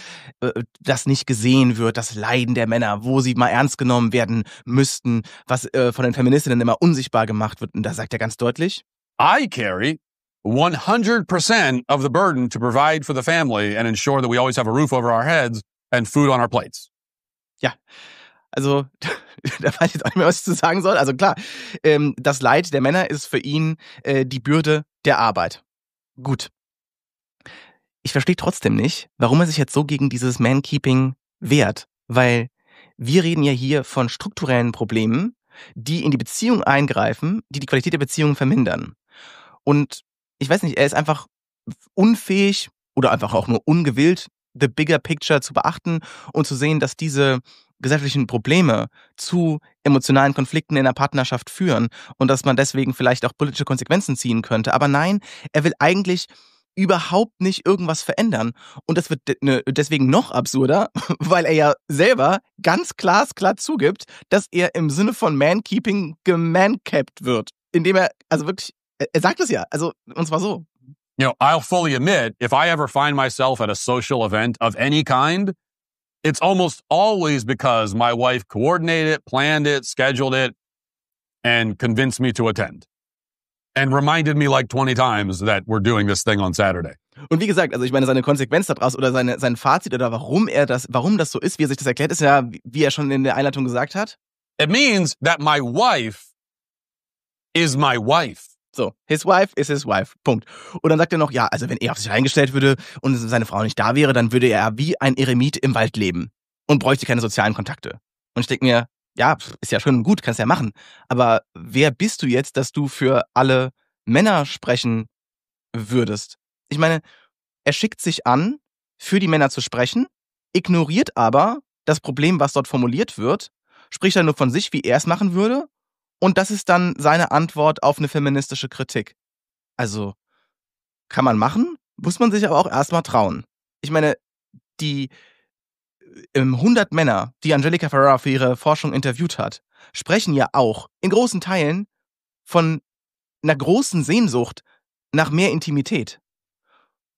das nicht gesehen wird, das Leiden der Männer, wo sie mal ernst genommen werden müssten, was von den Feministinnen immer unsichtbar gemacht wird? Und da sagt er ganz deutlich, I carry 100% of the burden to provide for the family and ensure that we always have a roof over our heads and food on our plates. Ja, also da weiß ich jetzt auch nicht mehr, was ich zu sagen soll. Also klar, das Leid der Männer ist für ihn die Bürde der Arbeit. Gut. Ich verstehe trotzdem nicht, warum er sich jetzt so gegen dieses Mankeeping wehrt. Weil wir reden ja hier von strukturellen Problemen, die in die Beziehung eingreifen, die Qualität der Beziehung vermindern. Und ich weiß nicht, er ist einfach unfähig oder einfach auch nur ungewillt, the bigger picture zu beachten und zu sehen, dass diese gesellschaftlichen Probleme zu emotionalen Konflikten in der Partnerschaft führen und dass man deswegen vielleicht auch politische Konsequenzen ziehen könnte. Aber nein, er will eigentlich überhaupt nicht irgendwas verändern. Und das wird deswegen noch absurder, weil er ja selber ganz glasklar zugibt, dass er im Sinne von Mankeeping gemancapped wird. Indem er, also wirklich, er sagt es ja, also und zwar so. You know, I'll fully admit, if I ever find myself at a social event of any kind, it's almost always because my wife coordinated it, planned it, scheduled it, and convinced me to attend. And reminded me like 20 times that we're doing this thing on Saturday. Und wie gesagt, also ich meine, seine Konsequenz daraus oder sein Fazit oder warum das so ist, wie er sich das erklärt, ist ja, wie er schon in der Einleitung gesagt hat. It means that my wife is my wife. So, his wife is his wife. Punkt. Und dann sagt er noch, ja, also wenn er auf sich eingestellt würde und seine Frau nicht da wäre, dann würde er wie ein Eremit im Wald leben und bräuchte keine sozialen Kontakte. Und ich denke mir, ja, ist ja schön und gut, kannst ja machen. Aber wer bist du jetzt, dass du für alle Männer sprechen würdest? Ich meine, er schickt sich an, für die Männer zu sprechen, ignoriert aber das Problem, was dort formuliert wird, spricht dann nur von sich, wie er es machen würde. Und das ist dann seine Antwort auf eine feministische Kritik. Also, kann man machen, muss man sich aber auch erstmal trauen. Ich meine, die 100 Männer, die Angelica Ferrara für ihre Forschung interviewt hat, sprechen ja auch in großen Teilen von einer großen Sehnsucht nach mehr Intimität.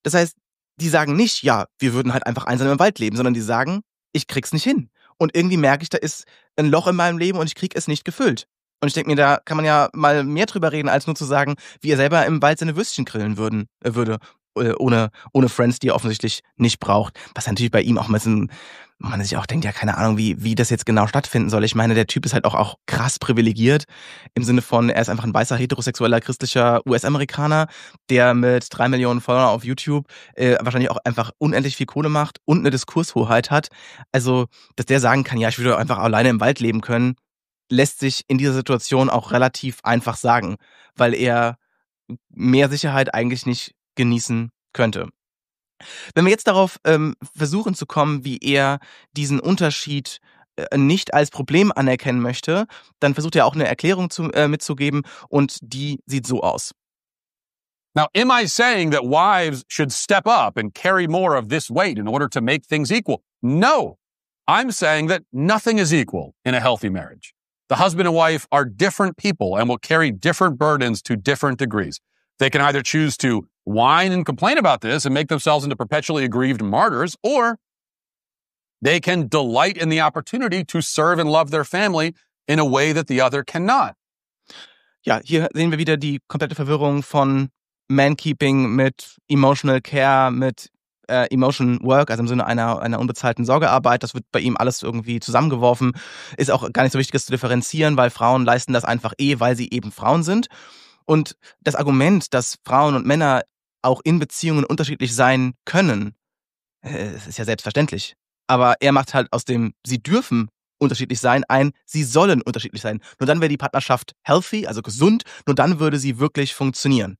Das heißt, die sagen nicht, ja, wir würden halt einfach einsam im Wald leben, sondern die sagen, ich krieg's nicht hin. Und irgendwie merke ich, da ist ein Loch in meinem Leben und ich krieg es nicht gefüllt. Und ich denke mir, da kann man ja mal mehr drüber reden, als nur zu sagen, wie er selber im Wald seine Würstchen grillen würde, ohne Friends, die er offensichtlich nicht braucht. Was natürlich bei ihm auch mal so, man sich auch denkt, ja, keine Ahnung, wie das jetzt genau stattfinden soll. Ich meine, der Typ ist halt auch krass privilegiert, im Sinne von, er ist einfach ein weißer, heterosexueller, christlicher US-Amerikaner, der mit 3 Millionen Follower auf YouTube wahrscheinlich auch einfach unendlich viel Kohle macht und eine Diskurshoheit hat. Also, dass der sagen kann, ja, ich würde einfach alleine im Wald leben können, lässt sich in dieser Situation auch relativ einfach sagen, weil er mehr Sicherheit eigentlich nicht genießen könnte. Wenn wir jetzt darauf versuchen zu kommen, wie er diesen Unterschied nicht als Problem anerkennen möchte, dann versucht er auch eine Erklärung mitzugeben und die sieht so aus. Now, am I saying that wives should step up and carry more of this weight in order to make things equal? No. I'm saying that nothing is equal in a healthy marriage. The husband and wife are different people and will carry different burdens to different degrees. They can either choose to whine and complain about this and make themselves into perpetually aggrieved martyrs, or they can delight in the opportunity to serve and love their family in a way that the other cannot. Ja, hier sehen wir wieder die komplette Verwirrung von Mankeeping mit Emotional Care, mit Emotion Work, also im Sinne einer unbezahlten Sorgearbeit. Das wird bei ihm alles irgendwie zusammengeworfen. Ist auch gar nicht so wichtig, das zu differenzieren, weil Frauen leisten das einfach weil sie eben Frauen sind. Und das Argument, dass Frauen und Männer auch in Beziehungen unterschiedlich sein können, es ist ja selbstverständlich. Aber er macht halt aus dem sie dürfen unterschiedlich sein sie sollen unterschiedlich sein. Nur dann wäre die Partnerschaft healthy, also gesund, nur dann würde sie wirklich funktionieren.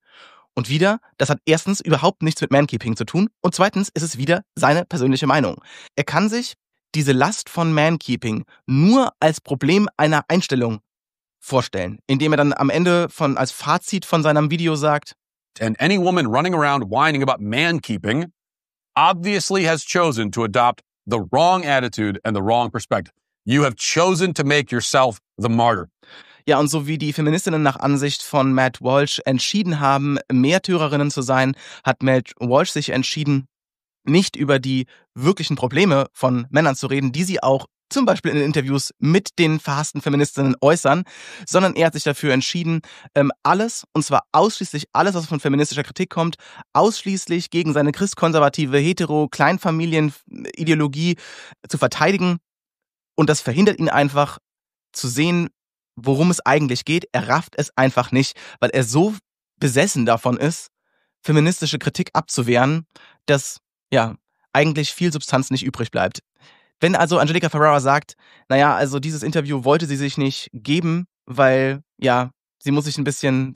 Und wieder, das hat erstens überhaupt nichts mit Mankeeping zu tun und zweitens ist es wieder seine persönliche Meinung. Er kann sich diese Last von Mankeeping nur als Problem einer Einstellung vorstellen, indem er dann am Ende als Fazit von seinem Video sagt, And any woman running around whining about mankeeping obviously has chosen to adopt the wrong attitude and the wrong perspective. You have chosen to make yourself the martyr. Ja, und so wie die Feministinnen nach Ansicht von Matt Walsh entschieden haben, Märtyrerinnen zu sein, hat Matt Walsh sich entschieden, nicht über die wirklichen Probleme von Männern zu reden, die sie auch zum Beispiel in Interviews mit den verhassten Feministinnen äußern, sondern er hat sich dafür entschieden, alles, und zwar ausschließlich alles, was von feministischer Kritik kommt, ausschließlich gegen seine christkonservative, Hetero-Kleinfamilien-Ideologie zu verteidigen. Und das verhindert ihn einfach zu sehen, worum es eigentlich geht. Er rafft es einfach nicht, weil er so besessen davon ist, feministische Kritik abzuwehren, dass ja eigentlich viel Substanz nicht übrig bleibt. Wenn also Angelica Ferrara sagt, naja, also dieses Interview wollte sie sich nicht geben, weil ja, sie muss sich ein bisschen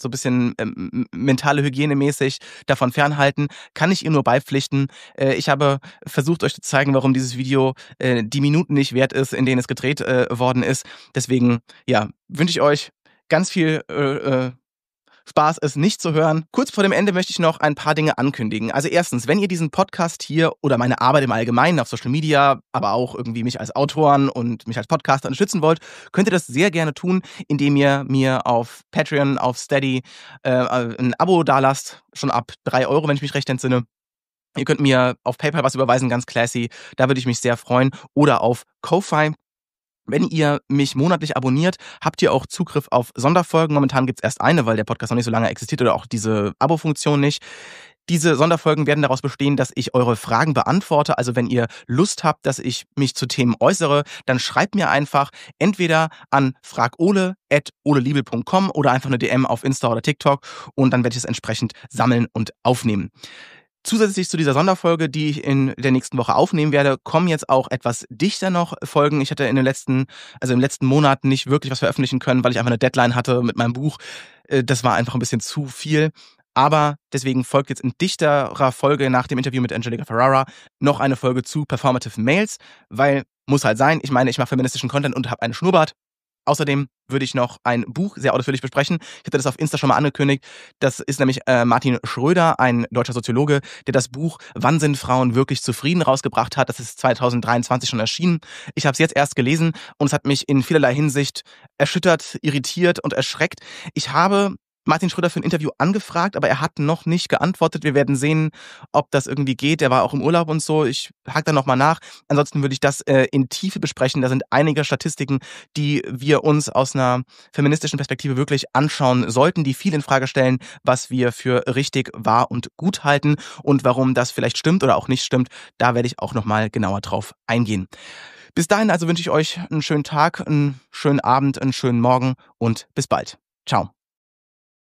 mentale Hygiene mäßig davon fernhalten, kann ich ihr nur beipflichten. Ich habe versucht, euch zu zeigen, warum dieses Video die Minuten nicht wert ist, in denen es gedreht worden ist. Deswegen, ja, wünsche ich euch ganz viel Spaß, es nicht zu hören. Kurz vor dem Ende möchte ich noch ein paar Dinge ankündigen. Also erstens, wenn ihr diesen Podcast hier oder meine Arbeit im Allgemeinen auf Social Media, aber auch irgendwie mich als Autoren und mich als Podcaster unterstützen wollt, könnt ihr das sehr gerne tun, indem ihr mir auf Patreon, auf Steady ein Abo dalasst, schon ab 3 €, wenn ich mich recht entsinne. Ihr könnt mir auf PayPal was überweisen, ganz classy. Da würde ich mich sehr freuen. Oder auf Ko-Fi. Wenn ihr mich monatlich abonniert, habt ihr auch Zugriff auf Sonderfolgen. Momentan gibt es erst eine, weil der Podcast noch nicht so lange existiert oder auch diese Abo-Funktion nicht. Diese Sonderfolgen werden daraus bestehen, dass ich eure Fragen beantworte. Also wenn ihr Lust habt, dass ich mich zu Themen äußere, dann schreibt mir einfach entweder an fragole@oleliebel.com oder einfach eine DM auf Insta oder TikTok und dann werde ich es entsprechend sammeln und aufnehmen. Zusätzlich zu dieser Sonderfolge, die ich in der nächsten Woche aufnehmen werde, kommen jetzt auch etwas dichter noch Folgen. Ich hatte im letzten Monat nicht wirklich was veröffentlichen können, weil ich einfach eine Deadline hatte mit meinem Buch. Das war einfach ein bisschen zu viel. Aber deswegen folgt jetzt in dichterer Folge nach dem Interview mit Angelica Ferrara noch eine Folge zu Performative Males, weil muss halt sein. Ich meine, ich mache feministischen Content und habe einen Schnurrbart. Außerdem würde ich noch ein Buch sehr ausführlich besprechen. Ich hatte das auf Insta schon mal angekündigt. Das ist nämlich Martin Schröder, ein deutscher Soziologe, der das Buch Wann sind Frauen wirklich zufrieden rausgebracht hat. Das ist 2023 schon erschienen. Ich habe es jetzt erst gelesen und es hat mich in vielerlei Hinsicht erschüttert, irritiert und erschreckt. Ich habe Martin Schröder für ein Interview angefragt, aber er hat noch nicht geantwortet. Wir werden sehen, ob das irgendwie geht. Er war auch im Urlaub und so. Ich hake da nochmal nach. Ansonsten würde ich das in Tiefe besprechen. Da sind einige Statistiken, die wir uns aus einer feministischen Perspektive wirklich anschauen sollten, die viel in Frage stellen, was wir für richtig, wahr und gut halten und warum das vielleicht stimmt oder auch nicht stimmt. Da werde ich auch nochmal genauer drauf eingehen. Bis dahin also wünsche ich euch einen schönen Tag, einen schönen Abend, einen schönen Morgen und bis bald. Ciao.